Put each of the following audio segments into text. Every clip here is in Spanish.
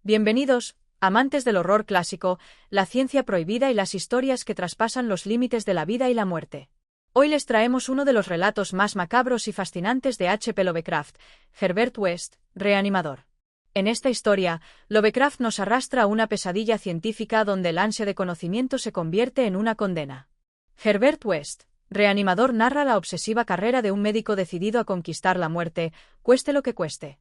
Bienvenidos, amantes del horror clásico, la ciencia prohibida y las historias que traspasan los límites de la vida y la muerte. Hoy les traemos uno de los relatos más macabros y fascinantes de H. P. Lovecraft, Herbert West, Reanimador. En esta historia, Lovecraft nos arrastra a una pesadilla científica donde el ansia de conocimiento se convierte en una condena. Herbert West, Reanimador narra la obsesiva carrera de un médico decidido a conquistar la muerte, cueste lo que cueste.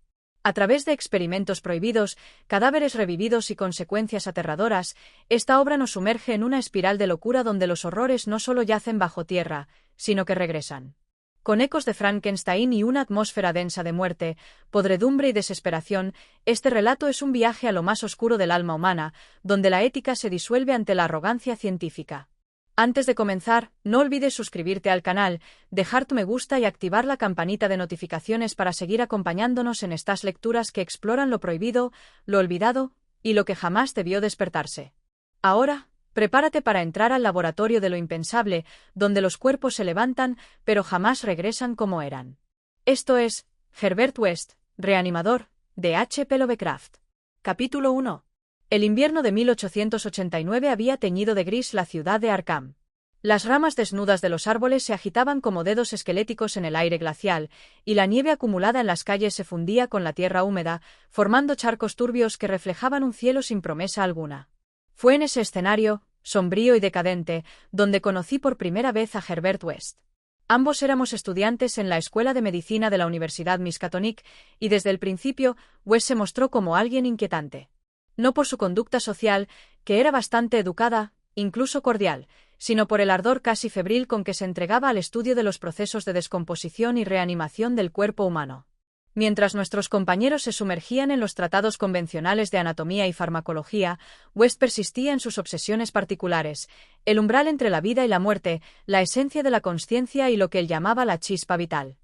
A través de experimentos prohibidos, cadáveres revividos y consecuencias aterradoras, esta obra nos sumerge en una espiral de locura donde los horrores no solo yacen bajo tierra, sino que regresan. Con ecos de Frankenstein y una atmósfera densa de muerte, podredumbre y desesperación, este relato es un viaje a lo más oscuro del alma humana, donde la ética se disuelve ante la arrogancia científica. Antes de comenzar, no olvides suscribirte al canal, dejar tu me gusta y activar la campanita de notificaciones para seguir acompañándonos en estas lecturas que exploran lo prohibido, lo olvidado y lo que jamás debió despertarse. Ahora, prepárate para entrar al laboratorio de lo impensable, donde los cuerpos se levantan, pero jamás regresan como eran. Esto es Herbert West, Reanimador, de H. P. Lovecraft. Capítulo 1. El invierno de 1889 había teñido de gris la ciudad de Arkham. Las ramas desnudas de los árboles se agitaban como dedos esqueléticos en el aire glacial, y la nieve acumulada en las calles se fundía con la tierra húmeda, formando charcos turbios que reflejaban un cielo sin promesa alguna. Fue en ese escenario, sombrío y decadente, donde conocí por primera vez a Herbert West. Ambos éramos estudiantes en la Escuela de Medicina de la Universidad Miskatonic, y desde el principio, West se mostró como alguien inquietante. No por su conducta social, que era bastante educada, incluso cordial, sino por el ardor casi febril con que se entregaba al estudio de los procesos de descomposición y reanimación del cuerpo humano. Mientras nuestros compañeros se sumergían en los tratados convencionales de anatomía y farmacología, West persistía en sus obsesiones particulares, el umbral entre la vida y la muerte, la esencia de la consciencia y lo que él llamaba la chispa vital.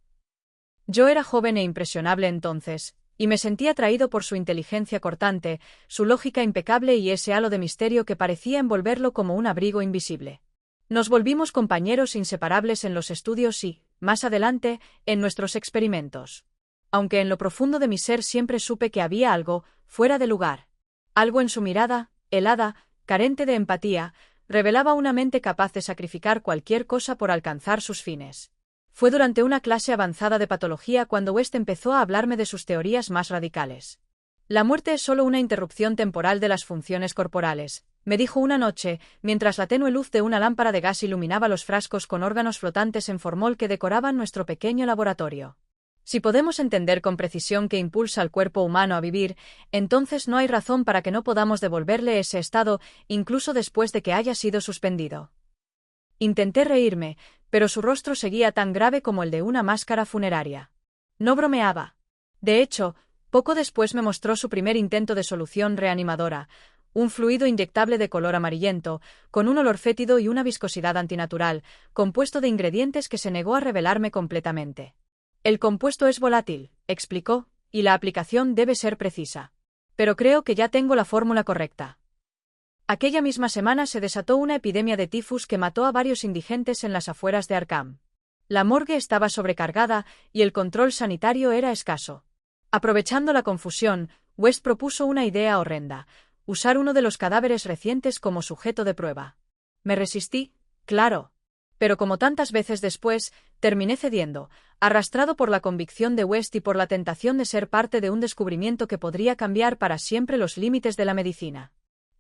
Yo era joven e impresionable entonces, y me sentía atraído por su inteligencia cortante, su lógica impecable y ese halo de misterio que parecía envolverlo como un abrigo invisible. Nos volvimos compañeros inseparables en los estudios y, más adelante, en nuestros experimentos. Aunque en lo profundo de mi ser siempre supe que había algo fuera de lugar. Algo en su mirada, helada, carente de empatía, revelaba una mente capaz de sacrificar cualquier cosa por alcanzar sus fines. Fue durante una clase avanzada de patología cuando West empezó a hablarme de sus teorías más radicales. La muerte es solo una interrupción temporal de las funciones corporales, me dijo una noche, mientras la tenue luz de una lámpara de gas iluminaba los frascos con órganos flotantes en formol que decoraban nuestro pequeño laboratorio. Si podemos entender con precisión qué impulsa al cuerpo humano a vivir, entonces no hay razón para que no podamos devolverle ese estado, incluso después de que haya sido suspendido. Intenté reírme, pero su rostro seguía tan grave como el de una máscara funeraria. No bromeaba. De hecho, poco después me mostró su primer intento de solución reanimadora, un fluido inyectable de color amarillento, con un olor fétido y una viscosidad antinatural, compuesto de ingredientes que se negó a revelarme completamente. El compuesto es volátil, explicó, y la aplicación debe ser precisa. Pero creo que ya tengo la fórmula correcta. Aquella misma semana se desató una epidemia de tifus que mató a varios indigentes en las afueras de Arkham. La morgue estaba sobrecargada y el control sanitario era escaso. Aprovechando la confusión, West propuso una idea horrenda: usar uno de los cadáveres recientes como sujeto de prueba. Me resistí, claro. Pero como tantas veces después, terminé cediendo, arrastrado por la convicción de West y por la tentación de ser parte de un descubrimiento que podría cambiar para siempre los límites de la medicina.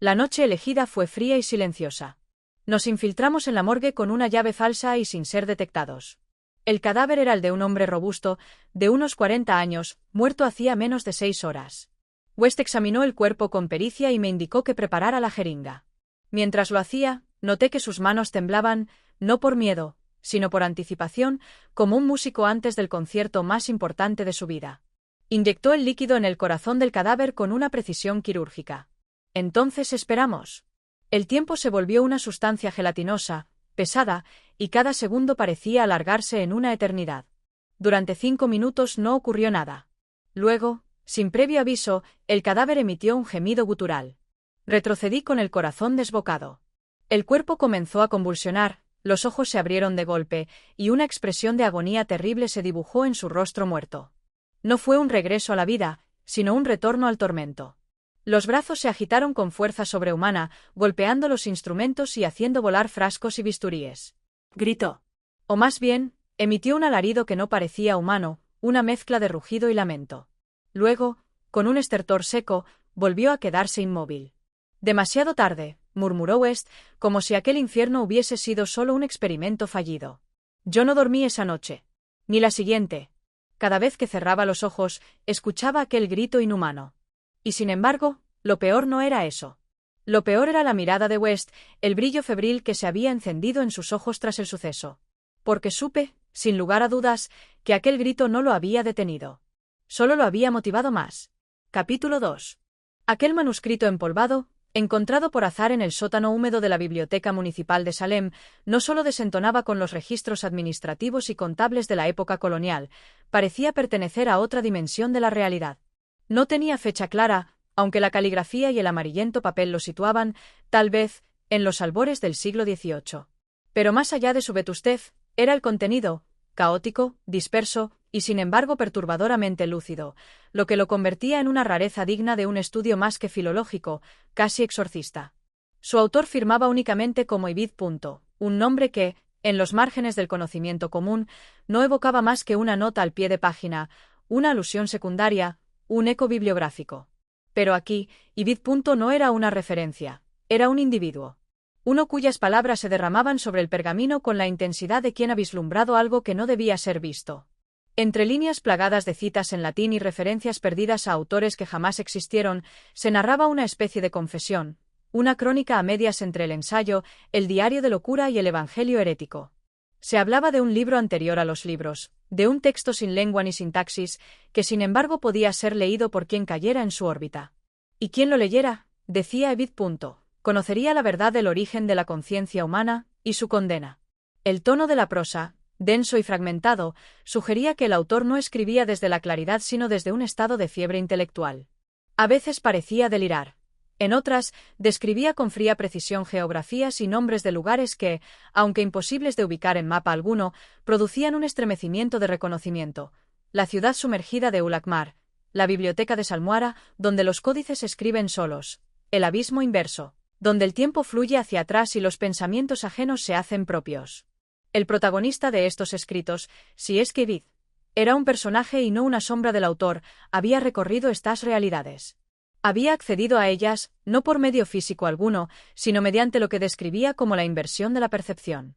La noche elegida fue fría y silenciosa. Nos infiltramos en la morgue con una llave falsa y sin ser detectados. El cadáver era el de un hombre robusto, de unos 40 años, muerto hacía menos de 6 horas. West examinó el cuerpo con pericia y me indicó que preparara la jeringa. Mientras lo hacía, noté que sus manos temblaban, no por miedo, sino por anticipación, como un músico antes del concierto más importante de su vida. Inyectó el líquido en el corazón del cadáver con una precisión quirúrgica. Entonces esperamos. El tiempo se volvió una sustancia gelatinosa, pesada, y cada segundo parecía alargarse en una eternidad. Durante 5 minutos no ocurrió nada. Luego, sin previo aviso, el cadáver emitió un gemido gutural. Retrocedí con el corazón desbocado. El cuerpo comenzó a convulsionar, los ojos se abrieron de golpe, y una expresión de agonía terrible se dibujó en su rostro muerto. No fue un regreso a la vida, sino un retorno al tormento. Los brazos se agitaron con fuerza sobrehumana, golpeando los instrumentos y haciendo volar frascos y bisturíes. Gritó. O más bien, emitió un alarido que no parecía humano, una mezcla de rugido y lamento. Luego, con un estertor seco, volvió a quedarse inmóvil. Demasiado tarde, murmuró West, como si aquel infierno hubiese sido solo un experimento fallido. Yo no dormí esa noche. Ni la siguiente. Cada vez que cerraba los ojos, escuchaba aquel grito inhumano. Y sin embargo, lo peor no era eso. Lo peor era la mirada de West, el brillo febril que se había encendido en sus ojos tras el suceso. Porque supe, sin lugar a dudas, que aquel grito no lo había detenido. Solo lo había motivado más. Capítulo 2. Aquel manuscrito empolvado, encontrado por azar en el sótano húmedo de la Biblioteca Municipal de Salem, no solo desentonaba con los registros administrativos y contables de la época colonial, parecía pertenecer a otra dimensión de la realidad. No tenía fecha clara, aunque la caligrafía y el amarillento papel lo situaban, tal vez, en los albores del siglo XVIII. Pero más allá de su vetustez, era el contenido, caótico, disperso, y sin embargo perturbadoramente lúcido, lo que lo convertía en una rareza digna de un estudio más que filológico, casi exorcista. Su autor firmaba únicamente como Ibid. Un nombre que, en los márgenes del conocimiento común, no evocaba más que una nota al pie de página, una alusión secundaria, un eco bibliográfico. Pero aquí, Ibid. No era una referencia, era un individuo. Uno cuyas palabras se derramaban sobre el pergamino con la intensidad de quien ha vislumbrado algo que no debía ser visto. Entre líneas plagadas de citas en latín y referencias perdidas a autores que jamás existieron, se narraba una especie de confesión, una crónica a medias entre el ensayo, el diario de locura y el evangelio herético. Se hablaba de un libro anterior a los libros, de un texto sin lengua ni sintaxis, que sin embargo podía ser leído por quien cayera en su órbita. Y quien lo leyera, decía Ibid. Conocería la verdad del origen de la conciencia humana y su condena. El tono de la prosa, denso y fragmentado, sugería que el autor no escribía desde la claridad sino desde un estado de fiebre intelectual. A veces parecía delirar. En otras, describía con fría precisión geografías y nombres de lugares que, aunque imposibles de ubicar en mapa alguno, producían un estremecimiento de reconocimiento. La ciudad sumergida de Ulakmar, la biblioteca de Salmuara, donde los códices escriben solos, el abismo inverso, donde el tiempo fluye hacia atrás y los pensamientos ajenos se hacen propios. El protagonista de estos escritos, si es que Ibid era un personaje y no una sombra del autor, había recorrido estas realidades. Había accedido a ellas, no por medio físico alguno, sino mediante lo que describía como la inversión de la percepción.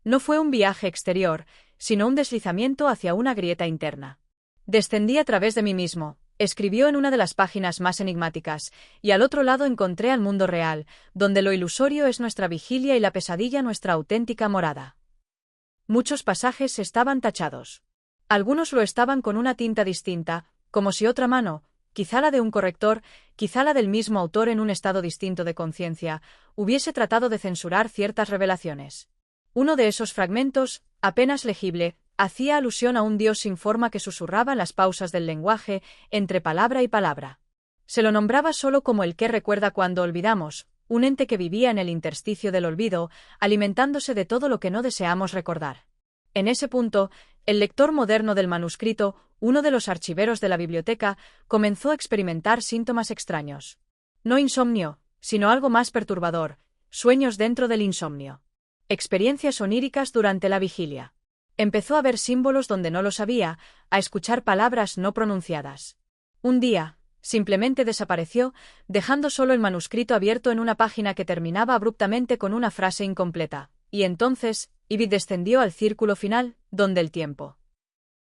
No fue un viaje exterior, sino un deslizamiento hacia una grieta interna. Descendí a través de mí mismo, escribió en una de las páginas más enigmáticas, y al otro lado encontré al mundo real, donde lo ilusorio es nuestra vigilia y la pesadilla nuestra auténtica morada. Muchos pasajes estaban tachados. Algunos lo estaban con una tinta distinta, como si otra mano, quizá la de un corrector, quizá la del mismo autor en un estado distinto de conciencia, hubiese tratado de censurar ciertas revelaciones. Uno de esos fragmentos, apenas legible, hacía alusión a un dios sin forma que susurraba en las pausas del lenguaje, entre palabra y palabra. Se lo nombraba solo como el que recuerda cuando olvidamos, un ente que vivía en el intersticio del olvido, alimentándose de todo lo que no deseamos recordar. En ese punto, el lector moderno del manuscrito, uno de los archiveros de la biblioteca, comenzó a experimentar síntomas extraños. No insomnio, sino algo más perturbador, sueños dentro del insomnio. Experiencias oníricas durante la vigilia. Empezó a ver símbolos donde no los había, a escuchar palabras no pronunciadas. Un día, simplemente desapareció, dejando solo el manuscrito abierto en una página que terminaba abruptamente con una frase incompleta, y entonces, Ibid descendió al círculo final, donde el tiempo.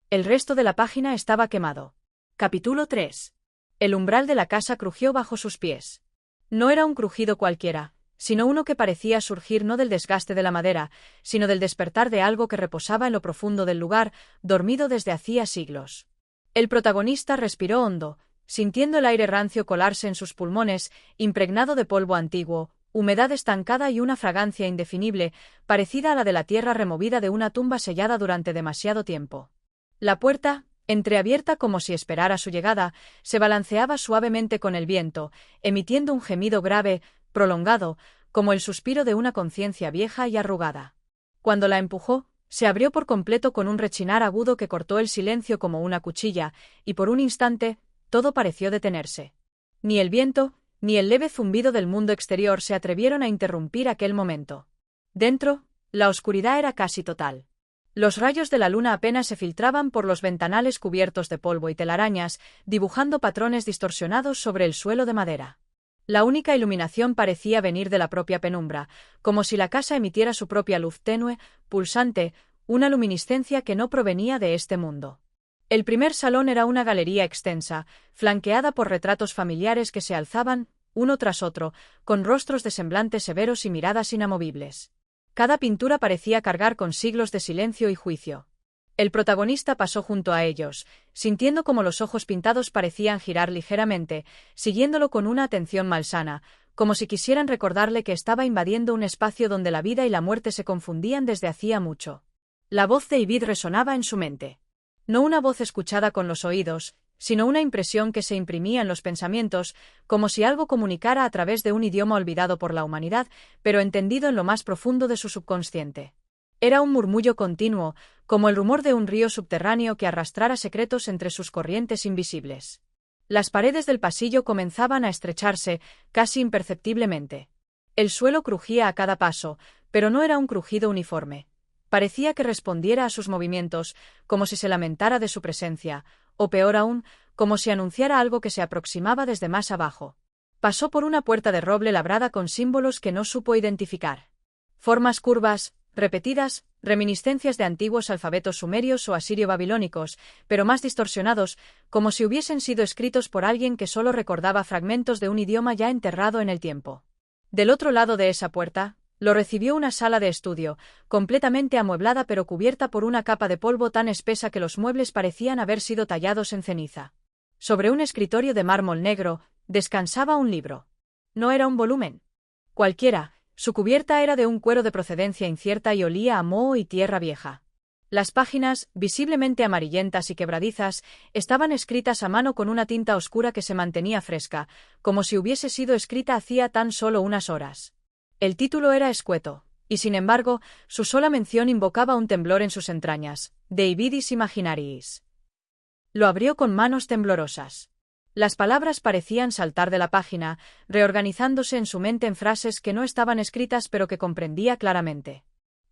El resto de la página estaba quemado. Capítulo 3. El umbral de la casa crujió bajo sus pies. No era un crujido cualquiera, sino uno que parecía surgir no del desgaste de la madera, sino del despertar de algo que reposaba en lo profundo del lugar, dormido desde hacía siglos. El protagonista respiró hondo, sintiendo el aire rancio colarse en sus pulmones, impregnado de polvo antiguo, humedad estancada y una fragancia indefinible, parecida a la de la tierra removida de una tumba sellada durante demasiado tiempo. La puerta, entreabierta como si esperara su llegada, se balanceaba suavemente con el viento, emitiendo un gemido grave, prolongado, como el suspiro de una conciencia vieja y arrugada. Cuando la empujó, se abrió por completo con un rechinar agudo que cortó el silencio como una cuchilla, y por un instante, todo pareció detenerse. Ni el viento, ni el leve zumbido del mundo exterior se atrevieron a interrumpir aquel momento. Dentro, la oscuridad era casi total. Los rayos de la luna apenas se filtraban por los ventanales cubiertos de polvo y telarañas, dibujando patrones distorsionados sobre el suelo de madera. La única iluminación parecía venir de la propia penumbra, como si la casa emitiera su propia luz tenue, pulsante, una luminiscencia que no provenía de este mundo. El primer salón era una galería extensa, flanqueada por retratos familiares que se alzaban, uno tras otro, con rostros de semblantes severos y miradas inamovibles. Cada pintura parecía cargar con siglos de silencio y juicio. El protagonista pasó junto a ellos, sintiendo como los ojos pintados parecían girar ligeramente, siguiéndolo con una atención malsana, como si quisieran recordarle que estaba invadiendo un espacio donde la vida y la muerte se confundían desde hacía mucho. La voz de Ibid resonaba en su mente. No una voz escuchada con los oídos, sino una impresión que se imprimía en los pensamientos, como si algo comunicara a través de un idioma olvidado por la humanidad, pero entendido en lo más profundo de su subconsciente. Era un murmullo continuo, como el rumor de un río subterráneo que arrastrara secretos entre sus corrientes invisibles. Las paredes del pasillo comenzaban a estrecharse, casi imperceptiblemente. El suelo crujía a cada paso, pero no era un crujido uniforme. Parecía que respondiera a sus movimientos, como si se lamentara de su presencia, o peor aún, como si anunciara algo que se aproximaba desde más abajo. Pasó por una puerta de roble labrada con símbolos que no supo identificar. Formas curvas, repetidas, reminiscencias de antiguos alfabetos sumerios o asirio-babilónicos, pero más distorsionados, como si hubiesen sido escritos por alguien que solo recordaba fragmentos de un idioma ya enterrado en el tiempo. Del otro lado de esa puerta, lo recibió una sala de estudio, completamente amueblada pero cubierta por una capa de polvo tan espesa que los muebles parecían haber sido tallados en ceniza. Sobre un escritorio de mármol negro, descansaba un libro. No era un volumen cualquiera, su cubierta era de un cuero de procedencia incierta y olía a moho y tierra vieja. Las páginas, visiblemente amarillentas y quebradizas, estaban escritas a mano con una tinta oscura que se mantenía fresca, como si hubiese sido escrita hacía tan solo unas horas. El título era escueto, y sin embargo, su sola mención invocaba un temblor en sus entrañas, De Ibidis Imaginariis. Lo abrió con manos temblorosas. Las palabras parecían saltar de la página, reorganizándose en su mente en frases que no estaban escritas pero que comprendía claramente.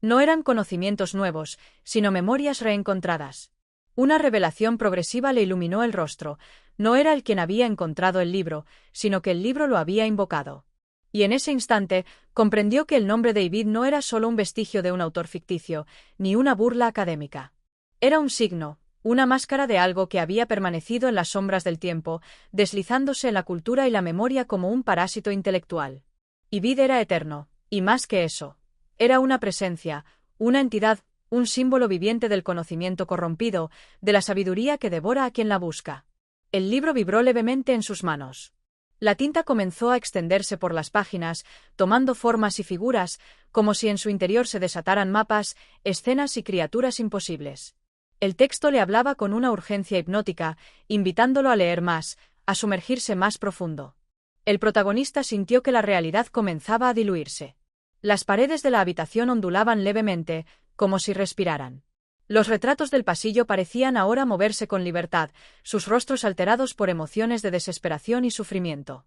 No eran conocimientos nuevos, sino memorias reencontradas. Una revelación progresiva le iluminó el rostro. No era él quien había encontrado el libro, sino que el libro lo había invocado. Y en ese instante, comprendió que el nombre de Ibid no era solo un vestigio de un autor ficticio, ni una burla académica. Era un signo, una máscara de algo que había permanecido en las sombras del tiempo, deslizándose en la cultura y la memoria como un parásito intelectual. Ibid era eterno, y más que eso. Era una presencia, una entidad, un símbolo viviente del conocimiento corrompido, de la sabiduría que devora a quien la busca. El libro vibró levemente en sus manos. La tinta comenzó a extenderse por las páginas, tomando formas y figuras, como si en su interior se desataran mapas, escenas y criaturas imposibles. El texto le hablaba con una urgencia hipnótica, invitándolo a leer más, a sumergirse más profundo. El protagonista sintió que la realidad comenzaba a diluirse. Las paredes de la habitación ondulaban levemente, como si respiraran. Los retratos del pasillo parecían ahora moverse con libertad, sus rostros alterados por emociones de desesperación y sufrimiento.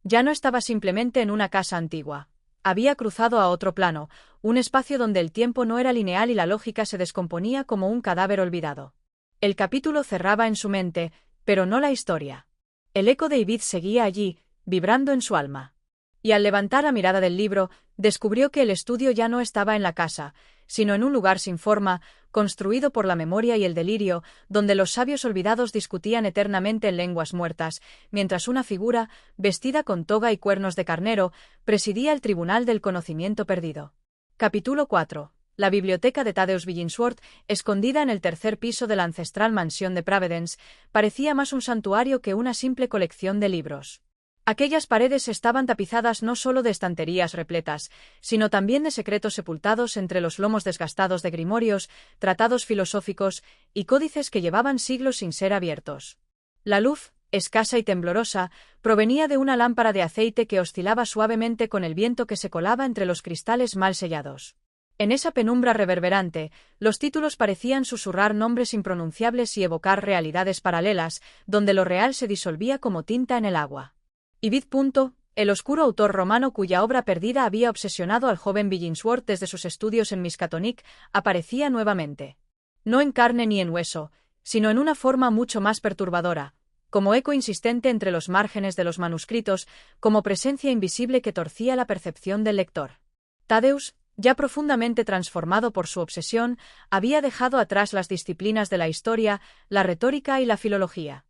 Ya no estaba simplemente en una casa antigua. Había cruzado a otro plano, un espacio donde el tiempo no era lineal y la lógica se descomponía como un cadáver olvidado. El capítulo cerraba en su mente, pero no la historia. El eco de Ibid seguía allí, vibrando en su alma. Y al levantar la mirada del libro, descubrió que el estudio ya no estaba en la casa, sino en un lugar sin forma, construido por la memoria y el delirio, donde los sabios olvidados discutían eternamente en lenguas muertas, mientras una figura, vestida con toga y cuernos de carnero, presidía el tribunal del conocimiento perdido. Capítulo 4. La biblioteca de Tadeusz Willingsworth, escondida en el tercer piso de la ancestral mansión de Providence, parecía más un santuario que una simple colección de libros. Aquellas paredes estaban tapizadas no solo de estanterías repletas, sino también de secretos sepultados entre los lomos desgastados de grimorios, tratados filosóficos y códices que llevaban siglos sin ser abiertos. La luz, escasa y temblorosa, provenía de una lámpara de aceite que oscilaba suavemente con el viento que se colaba entre los cristales mal sellados. En esa penumbra reverberante, los títulos parecían susurrar nombres impronunciables y evocar realidades paralelas, donde lo real se disolvía como tinta en el agua. Ibid. El oscuro autor romano cuya obra perdida había obsesionado al joven Billingsworth desde sus estudios en Miskatonic, aparecía nuevamente. No en carne ni en hueso, sino en una forma mucho más perturbadora, como eco insistente entre los márgenes de los manuscritos, como presencia invisible que torcía la percepción del lector. Thaddeus, ya profundamente transformado por su obsesión, había dejado atrás las disciplinas de la historia, la retórica y la filología.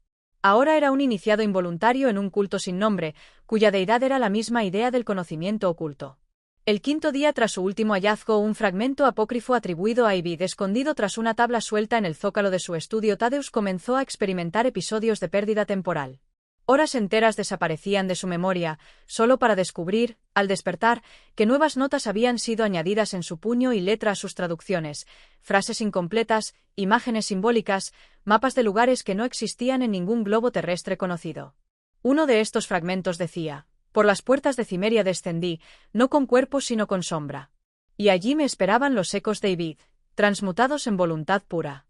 Ahora era un iniciado involuntario en un culto sin nombre, cuya deidad era la misma idea del conocimiento oculto. El quinto día tras su último hallazgo, un fragmento apócrifo atribuido a Ibid escondido tras una tabla suelta en el zócalo de su estudio, Thaddeus comenzó a experimentar episodios de pérdida temporal. Horas enteras desaparecían de su memoria, solo para descubrir, al despertar, que nuevas notas habían sido añadidas en su puño y letra a sus traducciones, frases incompletas, imágenes simbólicas, mapas de lugares que no existían en ningún globo terrestre conocido. Uno de estos fragmentos decía: «Por las puertas de Cimeria descendí, no con cuerpo sino con sombra. Y allí me esperaban los ecos de Ibid, transmutados en voluntad pura».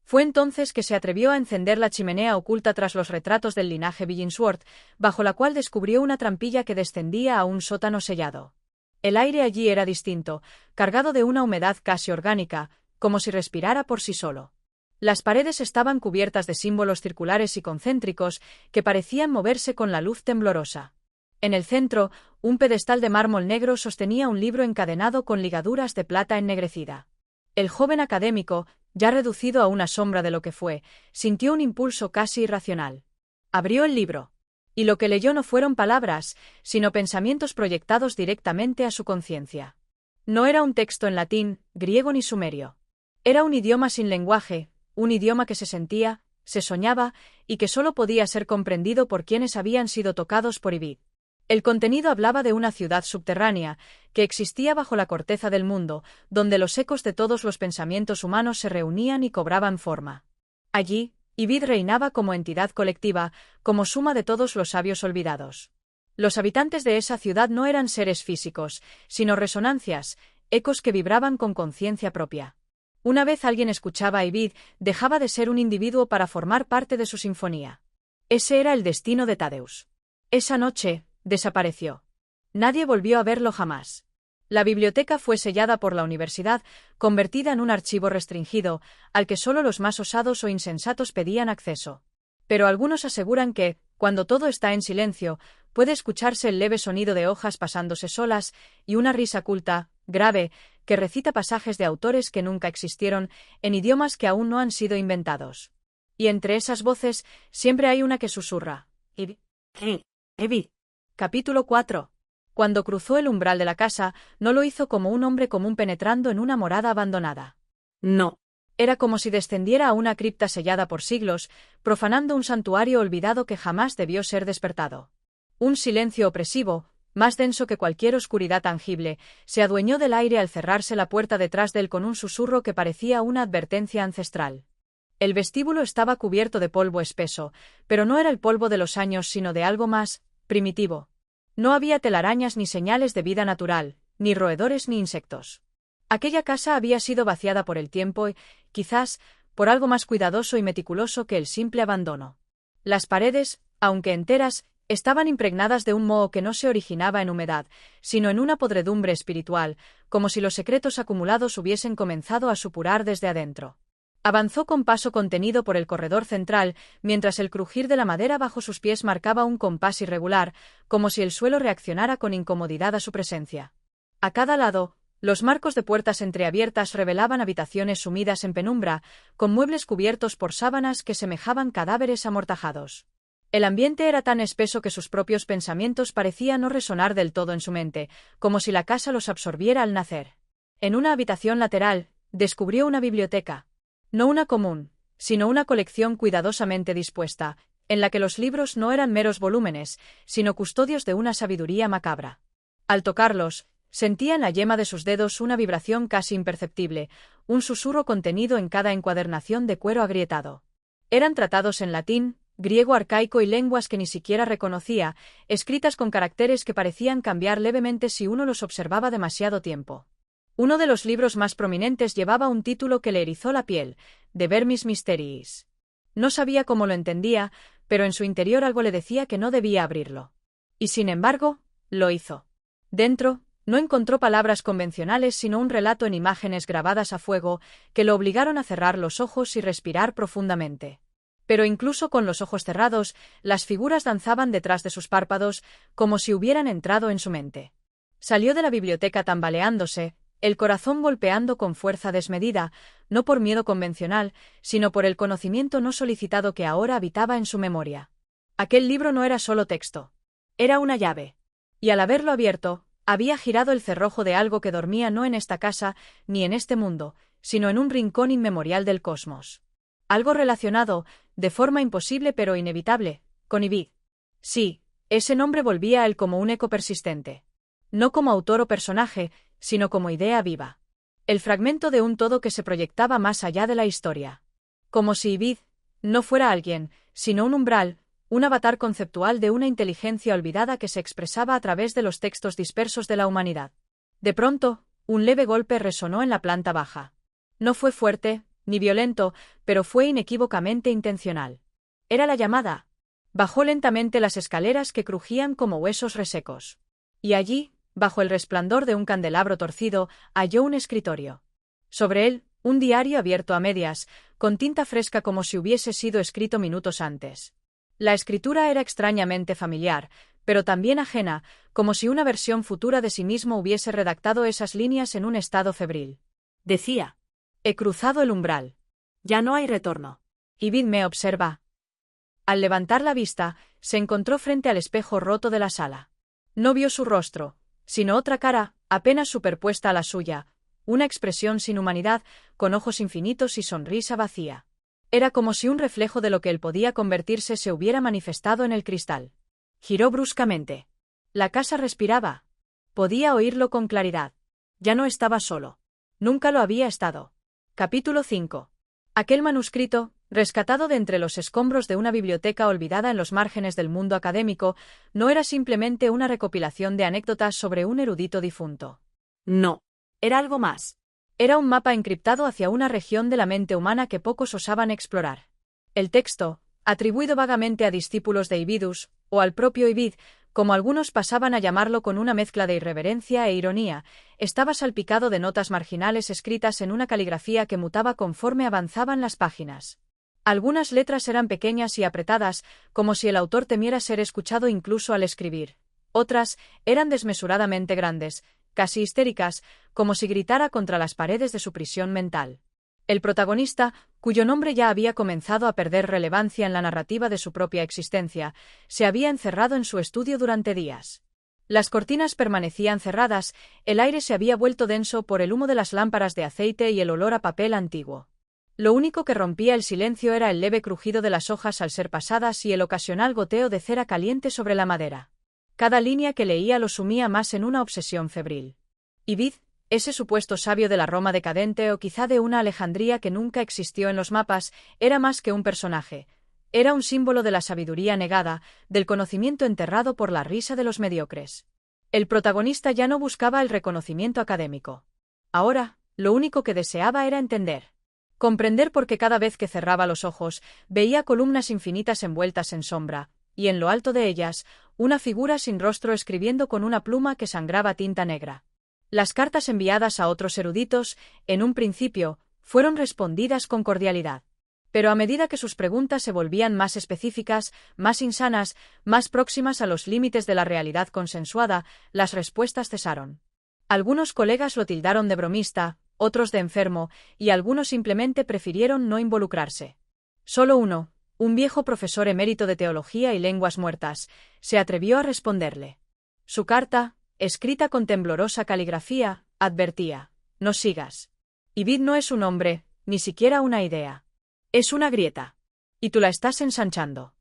Fue entonces que se atrevió a encender la chimenea oculta tras los retratos del linaje Billingsworth, bajo la cual descubrió una trampilla que descendía a un sótano sellado. El aire allí era distinto, cargado de una humedad casi orgánica, como si respirara por sí solo. Las paredes estaban cubiertas de símbolos circulares y concéntricos que parecían moverse con la luz temblorosa. En el centro, un pedestal de mármol negro sostenía un libro encadenado con ligaduras de plata ennegrecida. El joven académico, ya reducido a una sombra de lo que fue, sintió un impulso casi irracional. Abrió el libro. Y lo que leyó no fueron palabras, sino pensamientos proyectados directamente a su conciencia. No era un texto en latín, griego ni sumerio. Era un idioma sin lenguaje, un idioma que se sentía, se soñaba, y que solo podía ser comprendido por quienes habían sido tocados por Ibid. El contenido hablaba de una ciudad subterránea, que existía bajo la corteza del mundo, donde los ecos de todos los pensamientos humanos se reunían y cobraban forma. Allí, Ibid reinaba como entidad colectiva, como suma de todos los sabios olvidados. Los habitantes de esa ciudad no eran seres físicos, sino resonancias, ecos que vibraban con conciencia propia. Una vez alguien escuchaba a Ibid, dejaba de ser un individuo para formar parte de su sinfonía. Ese era el destino de Thaddeus. Esa noche, desapareció. Nadie volvió a verlo jamás. La biblioteca fue sellada por la universidad, convertida en un archivo restringido, al que solo los más osados o insensatos pedían acceso. Pero algunos aseguran que, cuando todo está en silencio, puede escucharse el leve sonido de hojas pasándose solas y una risa culta, grave, que recita pasajes de autores que nunca existieron, en idiomas que aún no han sido inventados. Y entre esas voces, siempre hay una que susurra: Ibid. Ibid. Capítulo 4. Cuando cruzó el umbral de la casa, no lo hizo como un hombre común penetrando en una morada abandonada. No. Era como si descendiera a una cripta sellada por siglos, profanando un santuario olvidado que jamás debió ser despertado. Un silencio opresivo, más denso que cualquier oscuridad tangible, se adueñó del aire al cerrarse la puerta detrás de él con un susurro que parecía una advertencia ancestral. El vestíbulo estaba cubierto de polvo espeso, pero no era el polvo de los años sino de algo más primitivo. No había telarañas ni señales de vida natural, ni roedores ni insectos. Aquella casa había sido vaciada por el tiempo y, quizás, por algo más cuidadoso y meticuloso que el simple abandono. Las paredes, aunque enteras, estaban impregnadas de un moho que no se originaba en humedad, sino en una podredumbre espiritual, como si los secretos acumulados hubiesen comenzado a supurar desde adentro. Avanzó con paso contenido por el corredor central, mientras el crujir de la madera bajo sus pies marcaba un compás irregular, como si el suelo reaccionara con incomodidad a su presencia. A cada lado, los marcos de puertas entreabiertas revelaban habitaciones sumidas en penumbra, con muebles cubiertos por sábanas que semejaban cadáveres amortajados. El ambiente era tan espeso que sus propios pensamientos parecían no resonar del todo en su mente, como si la casa los absorbiera al nacer. En una habitación lateral, descubrió una biblioteca. No una común, sino una colección cuidadosamente dispuesta, en la que los libros no eran meros volúmenes, sino custodios de una sabiduría macabra. Al tocarlos, sentía en la yema de sus dedos una vibración casi imperceptible, un susurro contenido en cada encuadernación de cuero agrietado. Eran tratados en latín, griego arcaico y lenguas que ni siquiera reconocía, escritas con caracteres que parecían cambiar levemente si uno los observaba demasiado tiempo. Uno de los libros más prominentes llevaba un título que le erizó la piel, De Vermis Mysteriis. No sabía cómo lo entendía, pero en su interior algo le decía que no debía abrirlo. Y sin embargo, lo hizo. Dentro, no encontró palabras convencionales sino un relato en imágenes grabadas a fuego que lo obligaron a cerrar los ojos y respirar profundamente. Pero incluso con los ojos cerrados, las figuras danzaban detrás de sus párpados, como si hubieran entrado en su mente. Salió de la biblioteca tambaleándose, el corazón golpeando con fuerza desmedida, no por miedo convencional, sino por el conocimiento no solicitado que ahora habitaba en su memoria. Aquel libro no era solo texto. Era una llave. Y al haberlo abierto, había girado el cerrojo de algo que dormía no en esta casa, ni en este mundo, sino en un rincón inmemorial del cosmos. Algo relacionado, de forma imposible pero inevitable, con Ibid. Sí, ese nombre volvía a él como un eco persistente. No como autor o personaje, sino como idea viva. El fragmento de un todo que se proyectaba más allá de la historia. Como si Ibid no fuera alguien, sino un umbral, un avatar conceptual de una inteligencia olvidada que se expresaba a través de los textos dispersos de la humanidad. De pronto, un leve golpe resonó en la planta baja. No fue fuerte, ni violento, pero fue inequívocamente intencional. Era la llamada. Bajó lentamente las escaleras que crujían como huesos resecos. Y allí, bajo el resplandor de un candelabro torcido, halló un escritorio. Sobre él, un diario abierto a medias, con tinta fresca como si hubiese sido escrito minutos antes. La escritura era extrañamente familiar, pero también ajena, como si una versión futura de sí mismo hubiese redactado esas líneas en un estado febril. Decía: he cruzado el umbral. Ya no hay retorno. Ibid me observa. Al levantar la vista, se encontró frente al espejo roto de la sala. No vio su rostro, sino otra cara, apenas superpuesta a la suya, una expresión sin humanidad, con ojos infinitos y sonrisa vacía. Era como si un reflejo de lo que él podía convertirse se hubiera manifestado en el cristal. Giró bruscamente. La casa respiraba. Podía oírlo con claridad. Ya no estaba solo. Nunca lo había estado. Capítulo 5. Aquel manuscrito, rescatado de entre los escombros de una biblioteca olvidada en los márgenes del mundo académico, no era simplemente una recopilación de anécdotas sobre un erudito difunto. No. Era algo más. Era un mapa encriptado hacia una región de la mente humana que pocos osaban explorar. El texto, atribuido vagamente a discípulos de Ibidus, o al propio Ibid, como algunos pasaban a llamarlo con una mezcla de irreverencia e ironía, estaba salpicado de notas marginales escritas en una caligrafía que mutaba conforme avanzaban las páginas. Algunas letras eran pequeñas y apretadas, como si el autor temiera ser escuchado incluso al escribir. Otras eran desmesuradamente grandes, casi histéricas, como si gritara contra las paredes de su prisión mental. El protagonista, cuyo nombre ya había comenzado a perder relevancia en la narrativa de su propia existencia, se había encerrado en su estudio durante días. Las cortinas permanecían cerradas, el aire se había vuelto denso por el humo de las lámparas de aceite y el olor a papel antiguo. Lo único que rompía el silencio era el leve crujido de las hojas al ser pasadas y el ocasional goteo de cera caliente sobre la madera. Cada línea que leía lo sumía más en una obsesión febril. Ibid, ese supuesto sabio de la Roma decadente o quizá de una Alejandría que nunca existió en los mapas, era más que un personaje. Era un símbolo de la sabiduría negada, del conocimiento enterrado por la risa de los mediocres. El protagonista ya no buscaba el reconocimiento académico. Ahora, lo único que deseaba era entender. Comprender por qué cada vez que cerraba los ojos, veía columnas infinitas envueltas en sombra, y en lo alto de ellas, una figura sin rostro escribiendo con una pluma que sangraba tinta negra. Las cartas enviadas a otros eruditos, en un principio, fueron respondidas con cordialidad. Pero a medida que sus preguntas se volvían más específicas, más insanas, más próximas a los límites de la realidad consensuada, las respuestas cesaron. Algunos colegas lo tildaron de bromista, otros de enfermo, y algunos simplemente prefirieron no involucrarse. Solo uno, un viejo profesor emérito de teología y lenguas muertas, se atrevió a responderle. Su carta, escrita con temblorosa caligrafía, advertía: no sigas. Ibid no es un hombre, ni siquiera una idea. Es una grieta. Y tú la estás ensanchando.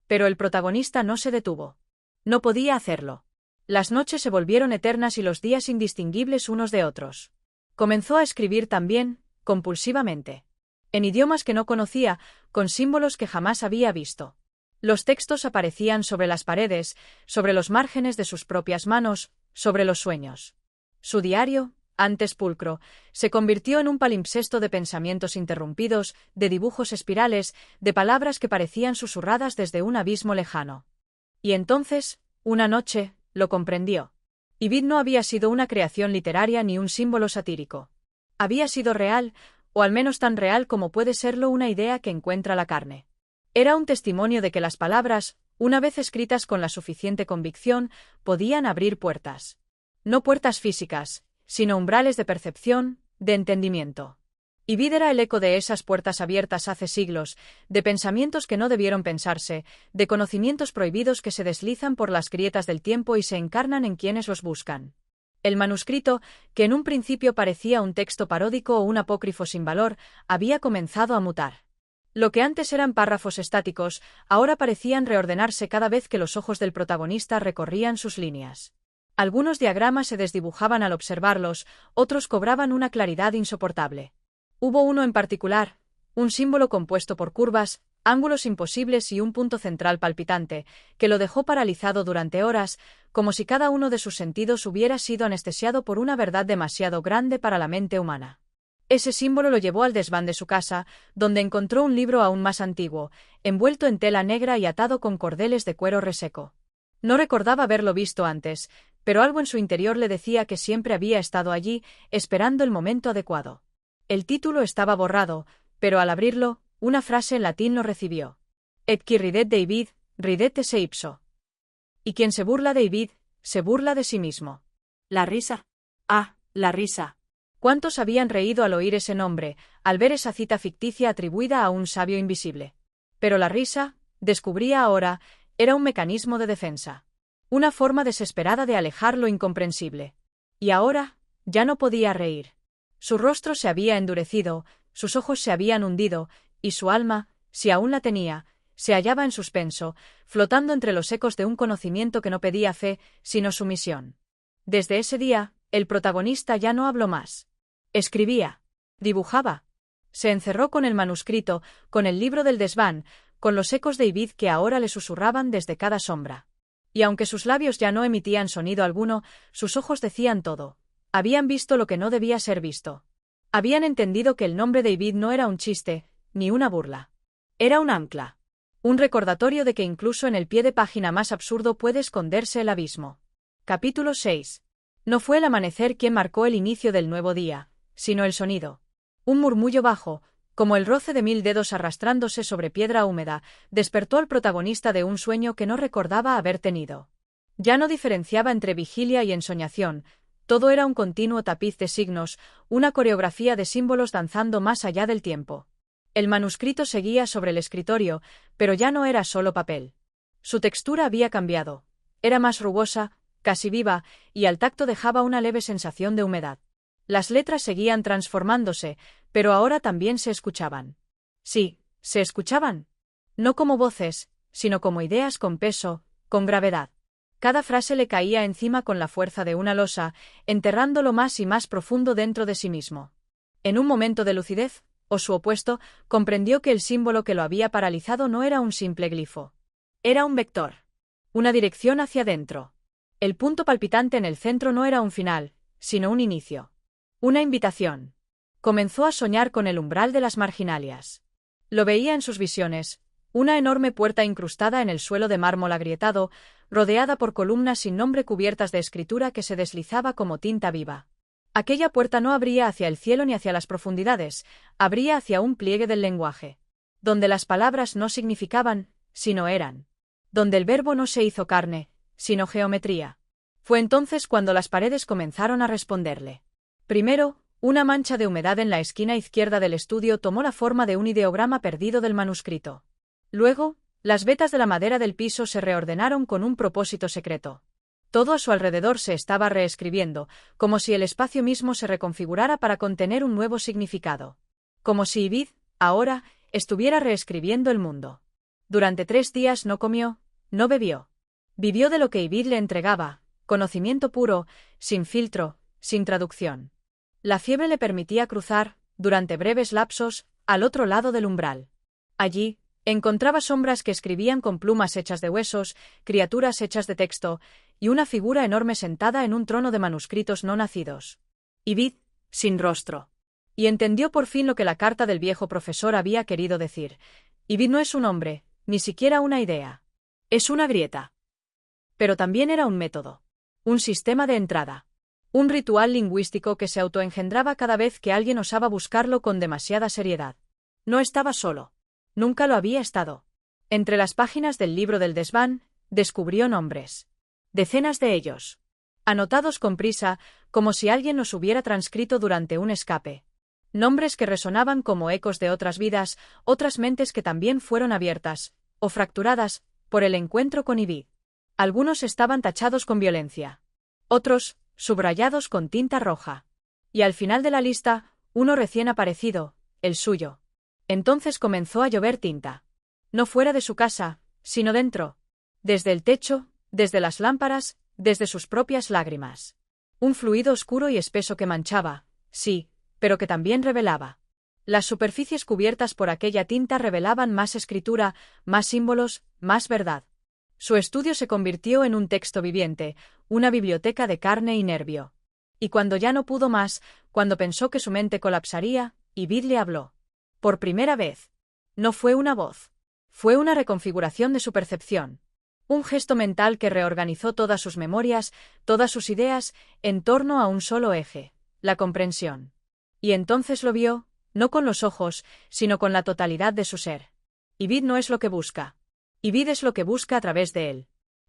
Pero el protagonista no se detuvo. No podía hacerlo. Las noches se volvieron eternas y los días indistinguibles unos de otros. Comenzó a escribir también, compulsivamente. En idiomas que no conocía, con símbolos que jamás había visto. Los textos aparecían sobre las paredes, sobre los márgenes de sus propias manos, sobre los sueños. Su diario, antes pulcro, se convirtió en un palimpsesto de pensamientos interrumpidos, de dibujos espirales, de palabras que parecían susurradas desde un abismo lejano. Y entonces, una noche, lo comprendió. Ibid no había sido una creación literaria ni un símbolo satírico. Había sido real, o al menos tan real como puede serlo una idea que encuentra la carne. Era un testimonio de que las palabras, una vez escritas con la suficiente convicción, podían abrir puertas. No puertas físicas, sino umbrales de percepción, de entendimiento. Ibid era el eco de esas puertas abiertas hace siglos, de pensamientos que no debieron pensarse, de conocimientos prohibidos que se deslizan por las grietas del tiempo y se encarnan en quienes los buscan. El manuscrito, que en un principio parecía un texto paródico o un apócrifo sin valor, había comenzado a mutar. Lo que antes eran párrafos estáticos, ahora parecían reordenarse cada vez que los ojos del protagonista recorrían sus líneas. Algunos diagramas se desdibujaban al observarlos, otros cobraban una claridad insoportable. Hubo uno en particular, un símbolo compuesto por curvas, ángulos imposibles y un punto central palpitante, que lo dejó paralizado durante horas, como si cada uno de sus sentidos hubiera sido anestesiado por una verdad demasiado grande para la mente humana. Ese símbolo lo llevó al desván de su casa, donde encontró un libro aún más antiguo, envuelto en tela negra y atado con cordeles de cuero reseco. No recordaba haberlo visto antes, pero algo en su interior le decía que siempre había estado allí, esperando el momento adecuado. El título estaba borrado, pero al abrirlo, una frase en latín lo recibió. Et qui ridet de Ibid, ridet esse ipso. Y quien se burla de Ibid, se burla de sí mismo. ¿La risa? Ah, la risa. ¿Cuántos habían reído al oír ese nombre, al ver esa cita ficticia atribuida a un sabio invisible? Pero la risa, descubría ahora, era un mecanismo de defensa. Una forma desesperada de alejar lo incomprensible. Y ahora, ya no podía reír. Su rostro se había endurecido, sus ojos se habían hundido, y su alma, si aún la tenía, se hallaba en suspenso, flotando entre los ecos de un conocimiento que no pedía fe, sino sumisión. Desde ese día, el protagonista ya no habló más. Escribía. Dibujaba. Se encerró con el manuscrito, con el libro del desván, con los ecos de Ibid que ahora le susurraban desde cada sombra. Y aunque sus labios ya no emitían sonido alguno, sus ojos decían todo. Habían visto lo que no debía ser visto. Habían entendido que el nombre de Ibid no era un chiste, ni una burla. Era un ancla. Un recordatorio de que incluso en el pie de página más absurdo puede esconderse el abismo. Capítulo 6. No fue el amanecer quien marcó el inicio del nuevo día, sino el sonido. Un murmullo bajo, como el roce de 1000 dedos arrastrándose sobre piedra húmeda, despertó al protagonista de un sueño que no recordaba haber tenido. Ya no diferenciaba entre vigilia y ensoñación, todo era un continuo tapiz de signos, una coreografía de símbolos danzando más allá del tiempo. El manuscrito seguía sobre el escritorio, pero ya no era solo papel. Su textura había cambiado. Era más rugosa, casi viva, y al tacto dejaba una leve sensación de humedad. Las letras seguían transformándose, pero ahora también se escuchaban. Sí, se escuchaban. No como voces, sino como ideas con peso, con gravedad. Cada frase le caía encima con la fuerza de una losa, enterrándolo más y más profundo dentro de sí mismo. En un momento de lucidez, o su opuesto, comprendió que el símbolo que lo había paralizado no era un simple glifo. Era un vector. Una dirección hacia dentro. El punto palpitante en el centro no era un final, sino un inicio. Una invitación. Comenzó a soñar con el umbral de las marginalias. Lo veía en sus visiones, una enorme puerta incrustada en el suelo de mármol agrietado, rodeada por columnas sin nombre cubiertas de escritura que se deslizaba como tinta viva. Aquella puerta no abría hacia el cielo ni hacia las profundidades, abría hacia un pliegue del lenguaje, donde las palabras no significaban, sino eran. Donde el verbo no se hizo carne, sino geometría. Fue entonces cuando las paredes comenzaron a responderle. Primero, una mancha de humedad en la esquina izquierda del estudio tomó la forma de un ideograma perdido del manuscrito. Luego, las vetas de la madera del piso se reordenaron con un propósito secreto. Todo a su alrededor se estaba reescribiendo, como si el espacio mismo se reconfigurara para contener un nuevo significado. Como si Ibid, ahora, estuviera reescribiendo el mundo. Durante 3 días no comió, no bebió. Vivió de lo que Ibid le entregaba, conocimiento puro, sin filtro, sin traducción. La fiebre le permitía cruzar, durante breves lapsos, al otro lado del umbral. Allí, encontraba sombras que escribían con plumas hechas de huesos, criaturas hechas de texto, y una figura enorme sentada en un trono de manuscritos no nacidos. Ibid, sin rostro. Y entendió por fin lo que la carta del viejo profesor había querido decir. Ibid no es un hombre, ni siquiera una idea. Es una grieta. Pero también era un método. Un sistema de entrada. Un ritual lingüístico que se autoengendraba cada vez que alguien osaba buscarlo con demasiada seriedad. No estaba solo. Nunca lo había estado. Entre las páginas del libro del desván, descubrió nombres. Decenas de ellos. Anotados con prisa, como si alguien los hubiera transcrito durante un escape. Nombres que resonaban como ecos de otras vidas, otras mentes que también fueron abiertas, o fracturadas, por el encuentro con Ibid. Algunos estaban tachados con violencia. Otros, subrayados con tinta roja. Y al final de la lista, uno recién aparecido, el suyo. Entonces comenzó a llover tinta. No fuera de su casa, sino dentro. Desde el techo, desde las lámparas, desde sus propias lágrimas. Un fluido oscuro y espeso que manchaba, sí, pero que también revelaba. Las superficies cubiertas por aquella tinta revelaban más escritura, más símbolos, más verdad. Su estudio se convirtió en un texto viviente, una biblioteca de carne y nervio. Y cuando ya no pudo más, cuando pensó que su mente colapsaría, Ibid le habló. Por primera vez. No fue una voz. Fue una reconfiguración de su percepción. Un gesto mental que reorganizó todas sus memorias, todas sus ideas, en torno a un solo eje, la comprensión. Y entonces lo vio, no con los ojos, sino con la totalidad de su ser. Ibid no es lo que busca. Ibid es lo que busca a través de él.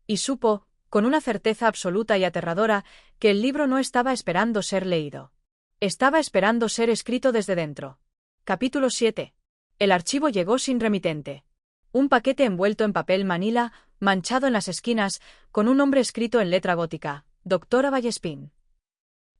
Y supo, con una certeza absoluta y aterradora, que el libro no estaba esperando ser leído. Estaba esperando ser escrito desde dentro. Capítulo 7. El archivo llegó sin remitente. Un paquete envuelto en papel manila, manchado en las esquinas, con un nombre escrito en letra gótica, Doctora Vallespín.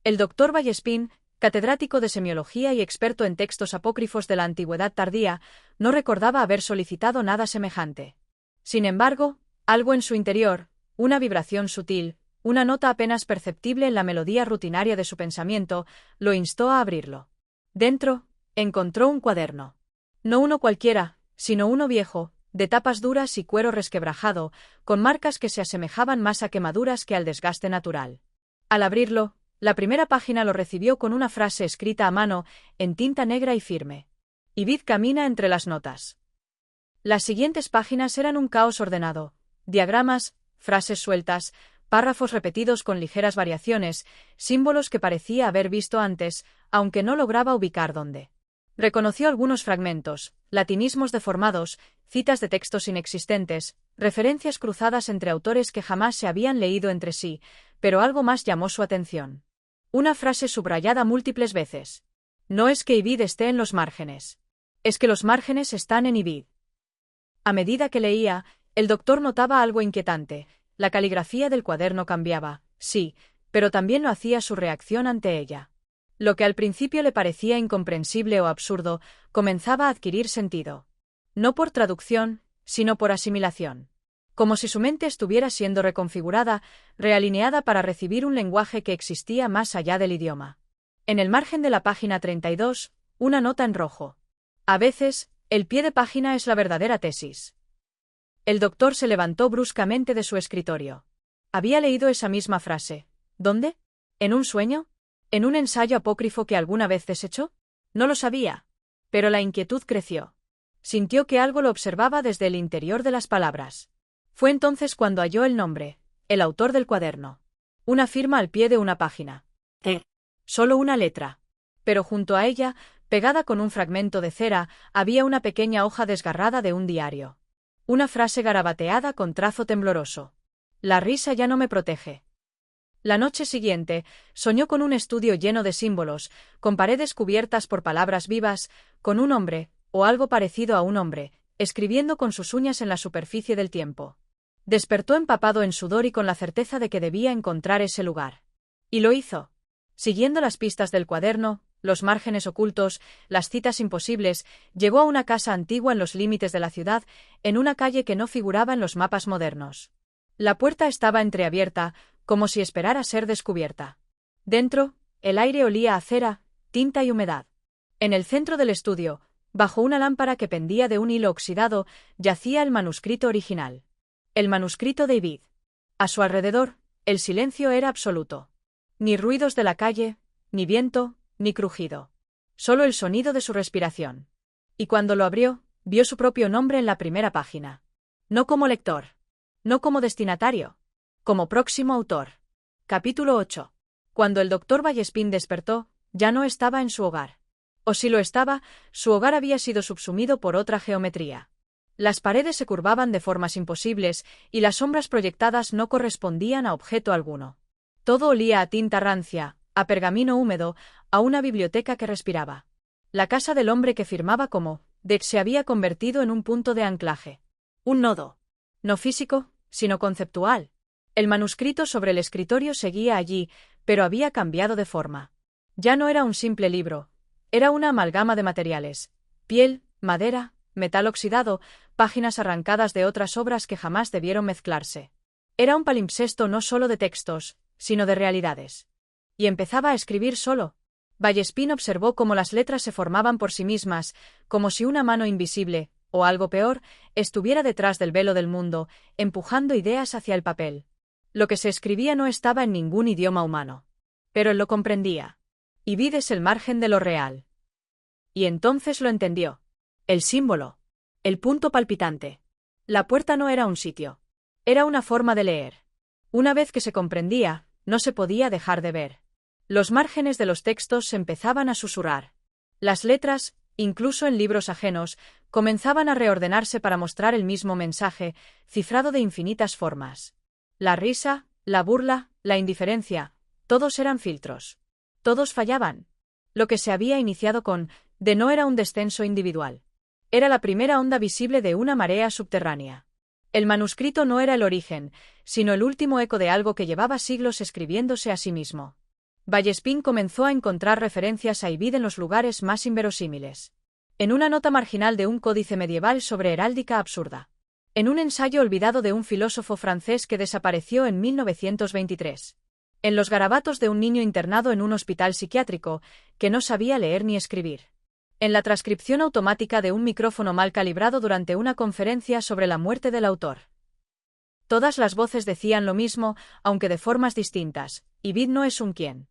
El doctor Vallespín, catedrático de semiología y experto en textos apócrifos de la antigüedad tardía, no recordaba haber solicitado nada semejante. Sin embargo, algo en su interior, una vibración sutil, una nota apenas perceptible en la melodía rutinaria de su pensamiento, lo instó a abrirlo. Dentro, encontró un cuaderno. No uno cualquiera, sino uno viejo, de tapas duras y cuero resquebrajado, con marcas que se asemejaban más a quemaduras que al desgaste natural. Al abrirlo, la primera página lo recibió con una frase escrita a mano, en tinta negra y firme. Ibid camina entre las notas. Las siguientes páginas eran un caos ordenado, diagramas, frases sueltas, párrafos repetidos con ligeras variaciones, símbolos que parecía haber visto antes, aunque no lograba ubicar dónde. Reconoció algunos fragmentos, latinismos deformados, citas de textos inexistentes, referencias cruzadas entre autores que jamás se habían leído entre sí, pero algo más llamó su atención. Una frase subrayada múltiples veces. No es que Ibid esté en los márgenes. Es que los márgenes están en Ibid. A medida que leía, el doctor notaba algo inquietante. La caligrafía del cuaderno cambiaba, sí, pero también lo hacía su reacción ante ella. Lo que al principio le parecía incomprensible o absurdo, comenzaba a adquirir sentido. No por traducción, sino por asimilación. Como si su mente estuviera siendo reconfigurada, realineada para recibir un lenguaje que existía más allá del idioma. En el margen de la página 32, una nota en rojo. A veces, el pie de página es la verdadera tesis. El doctor se levantó bruscamente de su escritorio. Había leído esa misma frase. ¿Dónde? ¿En un sueño? ¿En un ensayo apócrifo que alguna vez desechó? No lo sabía. Pero la inquietud creció. Sintió que algo lo observaba desde el interior de las palabras. Fue entonces cuando halló el nombre, el autor del cuaderno. Una firma al pie de una página. Solo una letra. Pero junto a ella, pegada con un fragmento de cera, había una pequeña hoja desgarrada de un diario. Una frase garabateada con trazo tembloroso. La risa ya no me protege. La noche siguiente, soñó con un estudio lleno de símbolos, con paredes cubiertas por palabras vivas, con un hombre, o algo parecido a un hombre, escribiendo con sus uñas en la superficie del tiempo. Despertó empapado en sudor y con la certeza de que debía encontrar ese lugar. Y lo hizo. Siguiendo las pistas del cuaderno, los márgenes ocultos, las citas imposibles, llegó a una casa antigua en los límites de la ciudad, en una calle que no figuraba en los mapas modernos. La puerta estaba entreabierta, como si esperara ser descubierta. Dentro, el aire olía a cera, tinta y humedad. En el centro del estudio, bajo una lámpara que pendía de un hilo oxidado, yacía el manuscrito original. El manuscrito de Ibid. A su alrededor, el silencio era absoluto. Ni ruidos de la calle, ni viento, ni crujido. Solo el sonido de su respiración. Y cuando lo abrió, vio su propio nombre en la primera página. No como lector. No como destinatario. Como próximo autor. Capítulo 8. Cuando el doctor Vallespín despertó, ya no estaba en su hogar. O si lo estaba, su hogar había sido subsumido por otra geometría. Las paredes se curvaban de formas imposibles y las sombras proyectadas no correspondían a objeto alguno. Todo olía a tinta rancia, a pergamino húmedo, a una biblioteca que respiraba. La casa del hombre que firmaba como Dex se había convertido en un punto de anclaje. Un nodo. No físico, sino conceptual. El manuscrito sobre el escritorio seguía allí, pero había cambiado de forma. Ya no era un simple libro. Era una amalgama de materiales. Piel, madera, metal oxidado, páginas arrancadas de otras obras que jamás debieron mezclarse. Era un palimpsesto no solo de textos, sino de realidades. Y empezaba a escribir solo. Vallespín observó cómo las letras se formaban por sí mismas, como si una mano invisible, o algo peor, estuviera detrás del velo del mundo, empujando ideas hacia el papel. Lo que se escribía no estaba en ningún idioma humano. Pero él lo comprendía. Y vid es el margen de lo real. Y entonces lo entendió. El símbolo. El punto palpitante. La puerta no era un sitio. Era una forma de leer. Una vez que se comprendía, no se podía dejar de ver. Los márgenes de los textos se empezaban a susurrar. Las letras, incluso en libros ajenos, comenzaban a reordenarse para mostrar el mismo mensaje, cifrado de infinitas formas. La risa, la burla, la indiferencia, todos eran filtros. Todos fallaban. Lo que se había iniciado con de no era un descenso individual. Era la primera onda visible de una marea subterránea. El manuscrito no era el origen, sino el último eco de algo que llevaba siglos escribiéndose a sí mismo. Vallespín comenzó a encontrar referencias a Ibid en los lugares más inverosímiles. En una nota marginal de un códice medieval sobre heráldica absurda. En un ensayo olvidado de un filósofo francés que desapareció en 1923. En los garabatos de un niño internado en un hospital psiquiátrico, que no sabía leer ni escribir. En la transcripción automática de un micrófono mal calibrado durante una conferencia sobre la muerte del autor. Todas las voces decían lo mismo, aunque de formas distintas. Ibid no es un quién.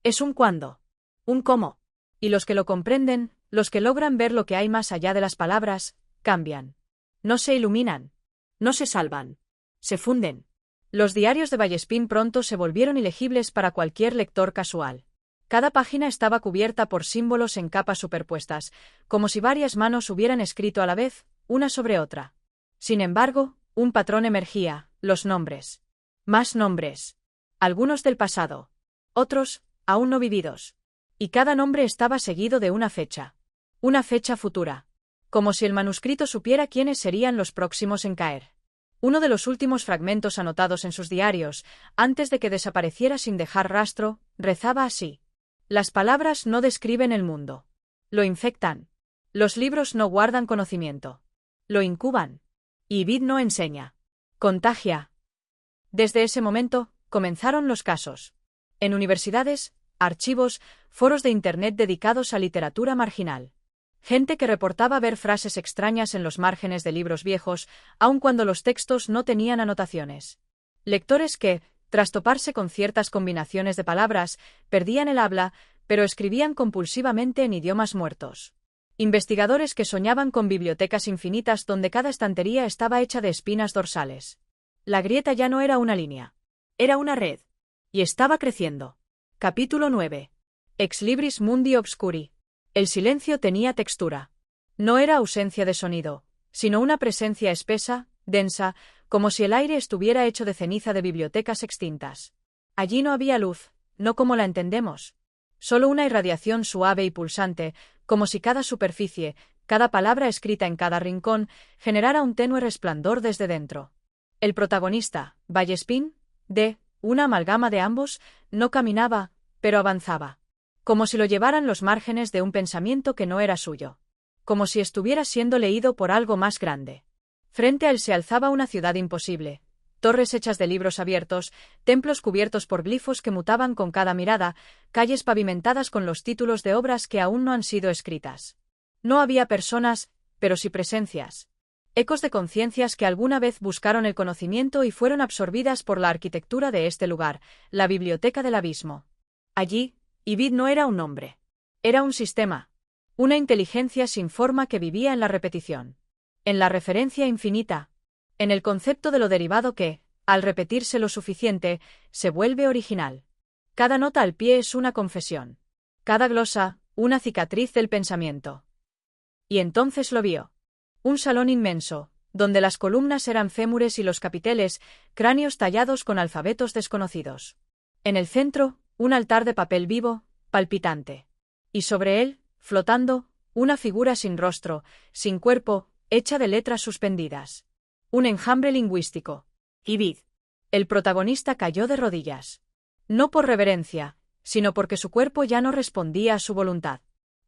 Es un cuándo. Un cómo. Y los que lo comprenden, los que logran ver lo que hay más allá de las palabras, cambian. No se iluminan. No se salvan. Se funden. Los diarios de Vallespín pronto se volvieron ilegibles para cualquier lector casual. Cada página estaba cubierta por símbolos en capas superpuestas, como si varias manos hubieran escrito a la vez, una sobre otra. Sin embargo, un patrón emergía: los nombres. Más nombres. Algunos del pasado. Otros, aún no vividos. Y cada nombre estaba seguido de una fecha. Una fecha futura. Como si el manuscrito supiera quiénes serían los próximos en caer. Uno de los últimos fragmentos anotados en sus diarios, antes de que desapareciera sin dejar rastro, rezaba así. Las palabras no describen el mundo. Lo infectan. Los libros no guardan conocimiento. Lo incuban. Y Ibid no enseña. Contagia. Desde ese momento, comenzaron los casos. En universidades, archivos, foros de Internet dedicados a literatura marginal. Gente que reportaba ver frases extrañas en los márgenes de libros viejos, aun cuando los textos no tenían anotaciones. Lectores que, tras toparse con ciertas combinaciones de palabras, perdían el habla, pero escribían compulsivamente en idiomas muertos. Investigadores que soñaban con bibliotecas infinitas donde cada estantería estaba hecha de espinas dorsales. La grieta ya no era una línea. Era una red. Y estaba creciendo. Capítulo 9. Ex libris mundi obscuri. El silencio tenía textura. No era ausencia de sonido, sino una presencia espesa, densa, como si el aire estuviera hecho de ceniza de bibliotecas extintas. Allí no había luz, no como la entendemos. Solo una irradiación suave y pulsante, como si cada superficie, cada palabra escrita en cada rincón, generara un tenue resplandor desde dentro. El protagonista, Vallespín, una amalgama de ambos, no caminaba, pero avanzaba. Como si lo llevaran los márgenes de un pensamiento que no era suyo. Como si estuviera siendo leído por algo más grande. Frente a él se alzaba una ciudad imposible. Torres hechas de libros abiertos, templos cubiertos por glifos que mutaban con cada mirada, calles pavimentadas con los títulos de obras que aún no han sido escritas. No había personas, pero sí presencias. Ecos de conciencias que alguna vez buscaron el conocimiento y fueron absorbidas por la arquitectura de este lugar, la biblioteca del abismo. Allí, Ibid no era un nombre. Era un sistema. Una inteligencia sin forma que vivía en la repetición. En la referencia infinita. En el concepto de lo derivado que, al repetirse lo suficiente, se vuelve original. Cada nota al pie es una confesión. Cada glosa, una cicatriz del pensamiento. Y entonces lo vio. Un salón inmenso, donde las columnas eran fémures y los capiteles, cráneos tallados con alfabetos desconocidos. En el centro, un altar de papel vivo, palpitante. Y sobre él, flotando, una figura sin rostro, sin cuerpo, hecha de letras suspendidas. Un enjambre lingüístico. Ibid. El protagonista cayó de rodillas. No por reverencia, sino porque su cuerpo ya no respondía a su voluntad.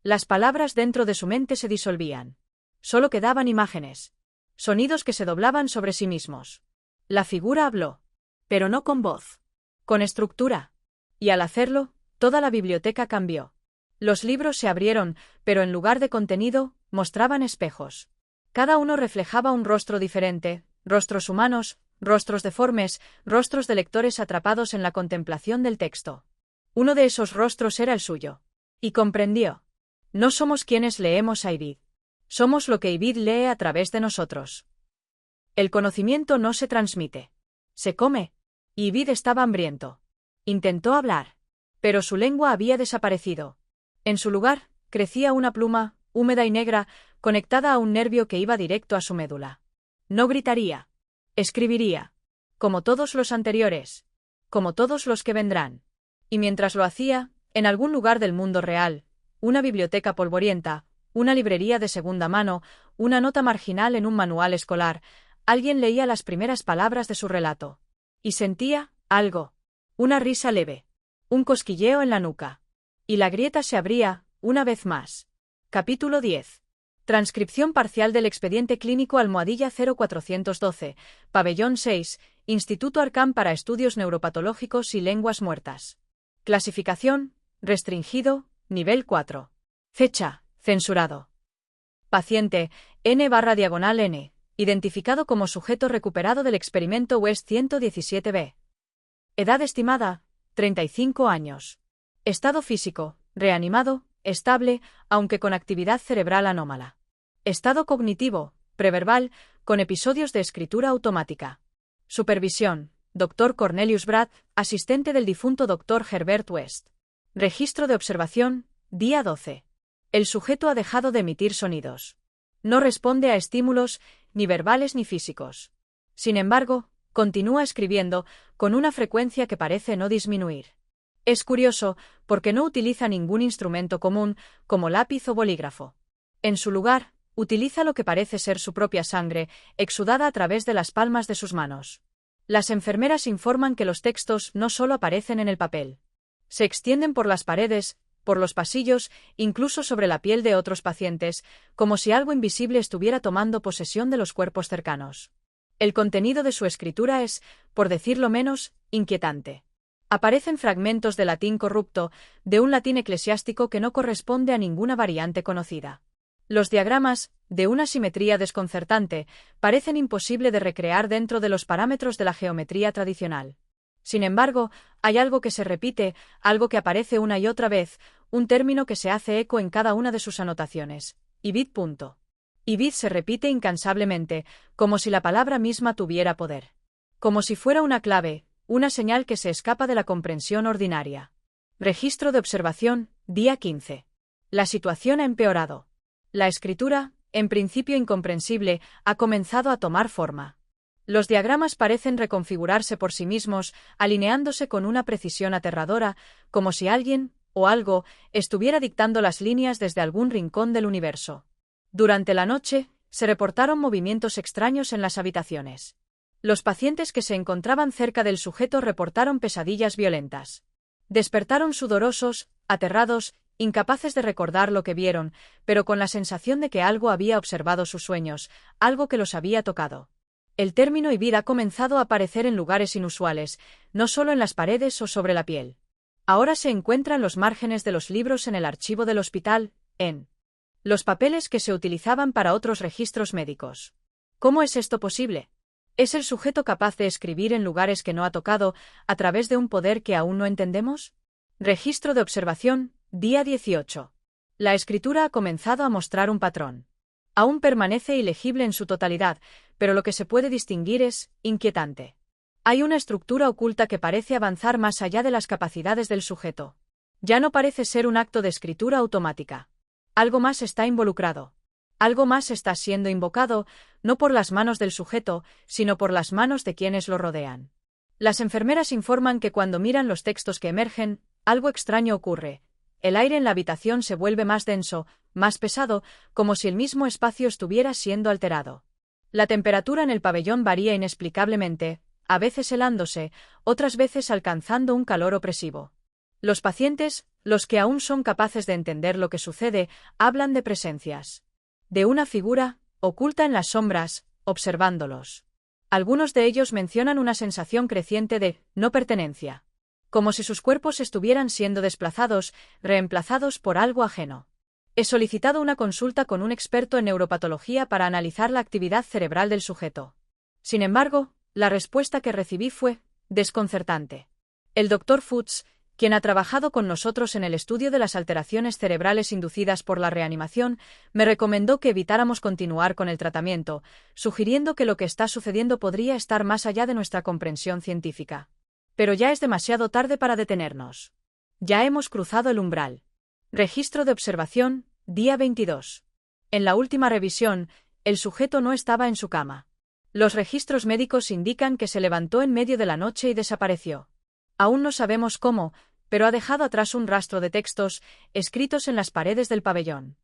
Las palabras dentro de su mente se disolvían. Solo quedaban imágenes. Sonidos que se doblaban sobre sí mismos. La figura habló. Pero no con voz. Con estructura. Y al hacerlo, toda la biblioteca cambió. Los libros se abrieron, pero en lugar de contenido, mostraban espejos. Cada uno reflejaba un rostro diferente, rostros humanos, rostros deformes, rostros de lectores atrapados en la contemplación del texto. Uno de esos rostros era el suyo. Y comprendió. No somos quienes leemos a Ibid. Somos lo que Ibid lee a través de nosotros. El conocimiento no se transmite. Se come. Y Ibid estaba hambriento. Intentó hablar. Pero su lengua había desaparecido. En su lugar, crecía una pluma, húmeda y negra, conectada a un nervio que iba directo a su médula. No gritaría. Escribiría. Como todos los anteriores. Como todos los que vendrán. Y mientras lo hacía, en algún lugar del mundo real, una biblioteca polvorienta, una librería de segunda mano, una nota marginal en un manual escolar, alguien leía las primeras palabras de su relato. Y sentía algo. Una risa leve. Un cosquilleo en la nuca. Y la grieta se abría, una vez más. Capítulo 10. Transcripción parcial del expediente clínico almohadilla 0412, pabellón 6, Instituto Arcam para Estudios Neuropatológicos y Lenguas Muertas. Clasificación, restringido, nivel 4. Fecha, censurado. Paciente, N/N, identificado como sujeto recuperado del experimento West 117b. Edad estimada, 35 años. Estado físico, reanimado, estable, aunque con actividad cerebral anómala. Estado cognitivo, preverbal, con episodios de escritura automática. Supervisión, Dr. Cornelius Brad, asistente del difunto Dr. Herbert West. Registro de observación, día 12. El sujeto ha dejado de emitir sonidos. No responde a estímulos, ni verbales ni físicos. Sin embargo, continúa escribiendo, con una frecuencia que parece no disminuir. Es curioso, porque no utiliza ningún instrumento común, como lápiz o bolígrafo. En su lugar, utiliza lo que parece ser su propia sangre, exudada a través de las palmas de sus manos. Las enfermeras informan que los textos no solo aparecen en el papel. Se extienden por las paredes, por los pasillos, incluso sobre la piel de otros pacientes, como si algo invisible estuviera tomando posesión de los cuerpos cercanos. El contenido de su escritura es, por decirlo menos, inquietante. Aparecen fragmentos de latín corrupto, de un latín eclesiástico que no corresponde a ninguna variante conocida. Los diagramas, de una simetría desconcertante, parecen imposible de recrear dentro de los parámetros de la geometría tradicional. Sin embargo, hay algo que se repite, algo que aparece una y otra vez, un término que se hace eco en cada una de sus anotaciones. Ibid. Ibid se repite incansablemente, como si la palabra misma tuviera poder. Como si fuera una clave, una señal que se escapa de la comprensión ordinaria. Registro de observación, día 15. La situación ha empeorado. La escritura, en principio incomprensible, ha comenzado a tomar forma. Los diagramas parecen reconfigurarse por sí mismos, alineándose con una precisión aterradora, como si alguien, o algo, estuviera dictando las líneas desde algún rincón del universo. Durante la noche, se reportaron movimientos extraños en las habitaciones. Los pacientes que se encontraban cerca del sujeto reportaron pesadillas violentas. Despertaron sudorosos, aterrados, incapaces de recordar lo que vieron, pero con la sensación de que algo había observado sus sueños, algo que los había tocado. El término Ibid ha comenzado a aparecer en lugares inusuales, no solo en las paredes o sobre la piel. Ahora se encuentra en los márgenes de los libros en el archivo del hospital, en los papeles que se utilizaban para otros registros médicos. ¿Cómo es esto posible? ¿Es el sujeto capaz de escribir en lugares que no ha tocado, a través de un poder que aún no entendemos? Registro de observación, día 18. La escritura ha comenzado a mostrar un patrón. Aún permanece ilegible en su totalidad, pero lo que se puede distinguir es inquietante. Hay una estructura oculta que parece avanzar más allá de las capacidades del sujeto. Ya no parece ser un acto de escritura automática. Algo más está involucrado. Algo más está siendo invocado, no por las manos del sujeto, sino por las manos de quienes lo rodean. Las enfermeras informan que cuando miran los textos que emergen, algo extraño ocurre. El aire en la habitación se vuelve más denso, más pesado, como si el mismo espacio estuviera siendo alterado. La temperatura en el pabellón varía inexplicablemente, a veces helándose, otras veces alcanzando un calor opresivo. Los pacientes, los que aún son capaces de entender lo que sucede, hablan de presencias. De una figura, oculta en las sombras, observándolos. Algunos de ellos mencionan una sensación creciente de no pertenencia. Como si sus cuerpos estuvieran siendo desplazados, reemplazados por algo ajeno. He solicitado una consulta con un experto en neuropatología para analizar la actividad cerebral del sujeto. Sin embargo, la respuesta que recibí fue desconcertante. El Dr. Fuchs, quien ha trabajado con nosotros en el estudio de las alteraciones cerebrales inducidas por la reanimación, me recomendó que evitáramos continuar con el tratamiento, sugiriendo que lo que está sucediendo podría estar más allá de nuestra comprensión científica. Pero ya es demasiado tarde para detenernos. Ya hemos cruzado el umbral. Registro de observación, día 22. En la última revisión, el sujeto no estaba en su cama. Los registros médicos indican que se levantó en medio de la noche y desapareció. Aún no sabemos cómo, pero ha dejado atrás un rastro de textos, escritos en las paredes del pabellón.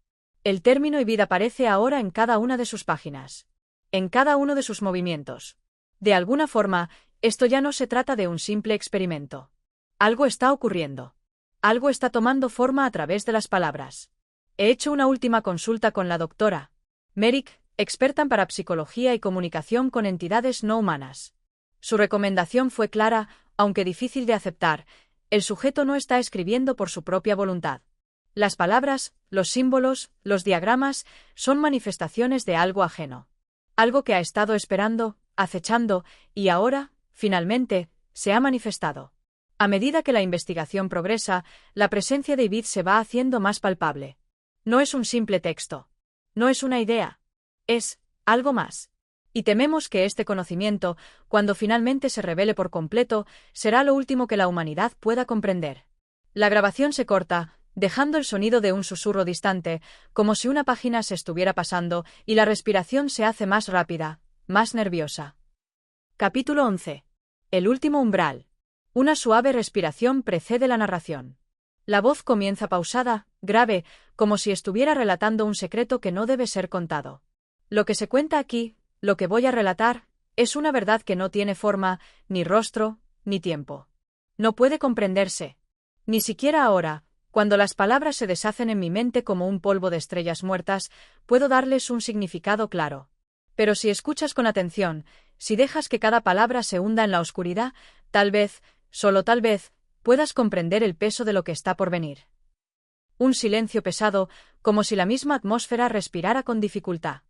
El término y vida aparece ahora en cada una de sus páginas. En cada uno de sus movimientos. De alguna forma, esto ya no se trata de un simple experimento. Algo está ocurriendo. Algo está tomando forma a través de las palabras. He hecho una última consulta con la doctora Merrick, experta en parapsicología y comunicación con entidades no humanas. Su recomendación fue clara, aunque difícil de aceptar: el sujeto no está escribiendo por su propia voluntad. Las palabras, los símbolos, los diagramas, son manifestaciones de algo ajeno. Algo que ha estado esperando, acechando, y ahora, finalmente, se ha manifestado. A medida que la investigación progresa, la presencia de Ibid se va haciendo más palpable. No es un simple texto. No es una idea. Es algo más. Y tememos que este conocimiento, cuando finalmente se revele por completo, será lo último que la humanidad pueda comprender. La grabación se corta, dejando el sonido de un susurro distante, como si una página se estuviera pasando, y la respiración se hace más rápida, más nerviosa. Capítulo 11. El último umbral. Una suave respiración precede la narración. La voz comienza pausada, grave, como si estuviera relatando un secreto que no debe ser contado. Lo que se cuenta aquí, lo que voy a relatar, es una verdad que no tiene forma, ni rostro, ni tiempo. No puede comprenderse. Ni siquiera ahora, cuando las palabras se deshacen en mi mente como un polvo de estrellas muertas, puedo darles un significado claro. Pero si escuchas con atención, si dejas que cada palabra se hunda en la oscuridad, tal vez, solo tal vez, puedas comprender el peso de lo que está por venir. Un silencio pesado, como si la misma atmósfera respirara con dificultad.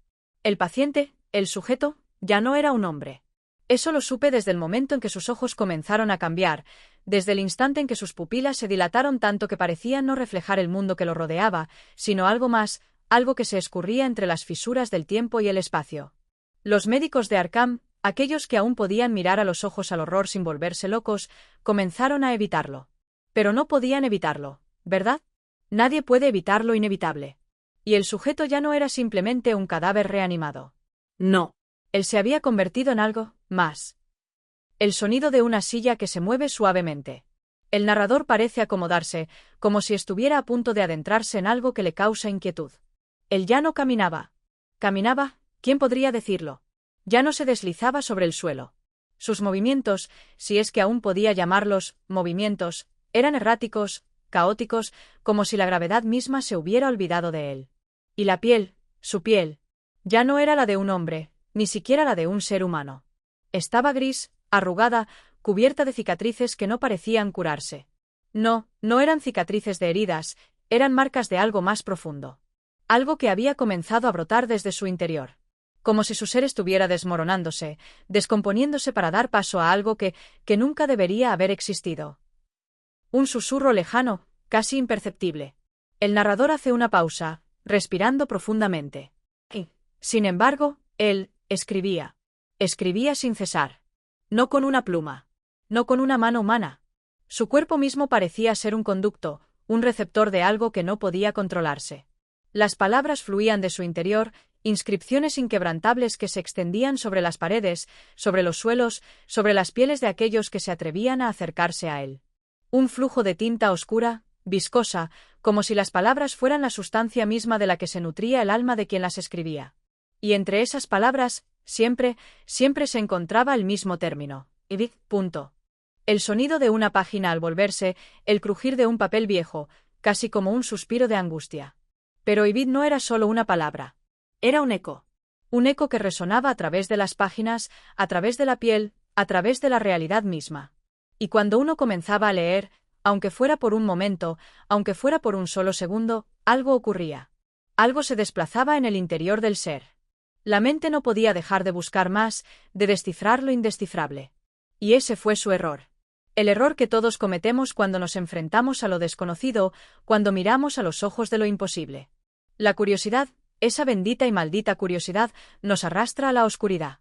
El paciente, el sujeto, ya no era un hombre. Eso lo supe desde el momento en que sus ojos comenzaron a cambiar, desde el instante en que sus pupilas se dilataron tanto que parecían no reflejar el mundo que lo rodeaba, sino algo más, algo que se escurría entre las fisuras del tiempo y el espacio. Los médicos de Arkham, aquellos que aún podían mirar a los ojos al horror sin volverse locos, comenzaron a evitarlo. Pero no podían evitarlo, ¿verdad? Nadie puede evitar lo inevitable. Y el sujeto ya no era simplemente un cadáver reanimado. No. Él se había convertido en algo más. El sonido de una silla que se mueve suavemente. El narrador parece acomodarse, como si estuviera a punto de adentrarse en algo que le causa inquietud. Él ya no caminaba. Caminaba, ¿quién podría decirlo? Ya no se deslizaba sobre el suelo. Sus movimientos, si es que aún podía llamarlos movimientos, eran erráticos, caóticos, como si la gravedad misma se hubiera olvidado de él. Y la piel, su piel, ya no era la de un hombre, ni siquiera la de un ser humano. Estaba gris, arrugada, cubierta de cicatrices que no parecían curarse. No, no eran cicatrices de heridas, eran marcas de algo más profundo. Algo que había comenzado a brotar desde su interior. Como si su ser estuviera desmoronándose, descomponiéndose para dar paso a algo que nunca debería haber existido. Un susurro lejano, casi imperceptible. El narrador hace una pausa, respirando profundamente. Y, sin embargo, él escribía. Escribía sin cesar. No con una pluma. No con una mano humana. Su cuerpo mismo parecía ser un conducto, un receptor de algo que no podía controlarse. Las palabras fluían de su interior, inscripciones inquebrantables que se extendían sobre las paredes, sobre los suelos, sobre las pieles de aquellos que se atrevían a acercarse a él. Un flujo de tinta oscura, viscosa, como si las palabras fueran la sustancia misma de la que se nutría el alma de quien las escribía. Y entre esas palabras, siempre se encontraba el mismo término. Ibid. El sonido de una página al volverse, el crujir de un papel viejo, casi como un suspiro de angustia. Pero Ibid no era solo una palabra. Era un eco. Un eco que resonaba a través de las páginas, a través de la piel, a través de la realidad misma. Y cuando uno comenzaba a leer, aunque fuera por un momento, aunque fuera por un solo segundo, algo ocurría. Algo se desplazaba en el interior del ser. La mente no podía dejar de buscar más, de descifrar lo indescifrable. Y ese fue su error. El error que todos cometemos cuando nos enfrentamos a lo desconocido, cuando miramos a los ojos de lo imposible. La curiosidad, esa bendita y maldita curiosidad, nos arrastra a la oscuridad.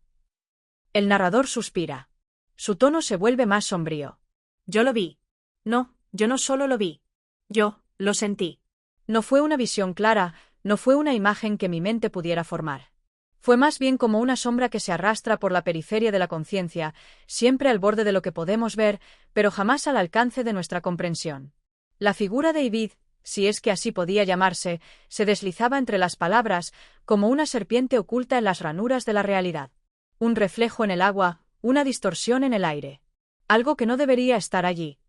El narrador suspira. Su tono se vuelve más sombrío. Yo lo vi. No, yo no solo lo vi. Yo lo sentí. No fue una visión clara, no fue una imagen que mi mente pudiera formar. Fue más bien como una sombra que se arrastra por la periferia de la conciencia, siempre al borde de lo que podemos ver, pero jamás al alcance de nuestra comprensión. La figura de Ibid, si es que así podía llamarse, se deslizaba entre las palabras, como una serpiente oculta en las ranuras de la realidad. Un reflejo en el agua, una distorsión en el aire. Algo que no debería estar allí.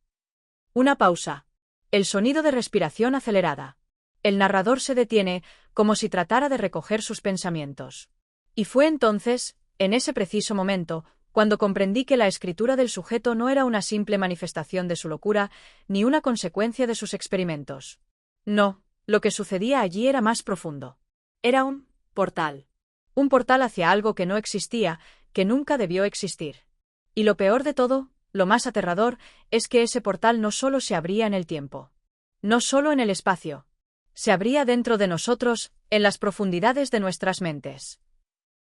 Una pausa. El sonido de respiración acelerada. El narrador se detiene, como si tratara de recoger sus pensamientos. Y fue entonces, en ese preciso momento, cuando comprendí que la escritura del sujeto no era una simple manifestación de su locura, ni una consecuencia de sus experimentos. No, lo que sucedía allí era más profundo. Era un portal. Un portal hacia algo que no existía, que nunca debió existir. Y lo peor de todo, lo más aterrador, es que ese portal no solo se abría en el tiempo. No solo en el espacio. Se abría dentro de nosotros, en las profundidades de nuestras mentes.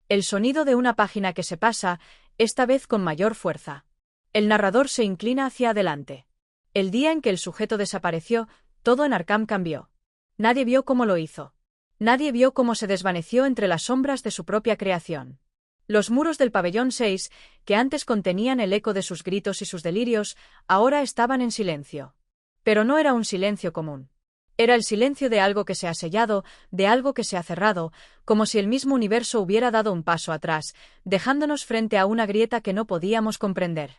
El sonido de una página que se pasa, esta vez con mayor fuerza. El narrador se inclina hacia adelante. El día en que el sujeto desapareció, todo en Arkham cambió. Nadie vio cómo lo hizo. Nadie vio cómo se desvaneció entre las sombras de su propia creación. Los muros del pabellón 6, que antes contenían el eco de sus gritos y sus delirios, ahora estaban en silencio. Pero no era un silencio común. Era el silencio de algo que se ha sellado, de algo que se ha cerrado, como si el mismo universo hubiera dado un paso atrás, dejándonos frente a una grieta que no podíamos comprender.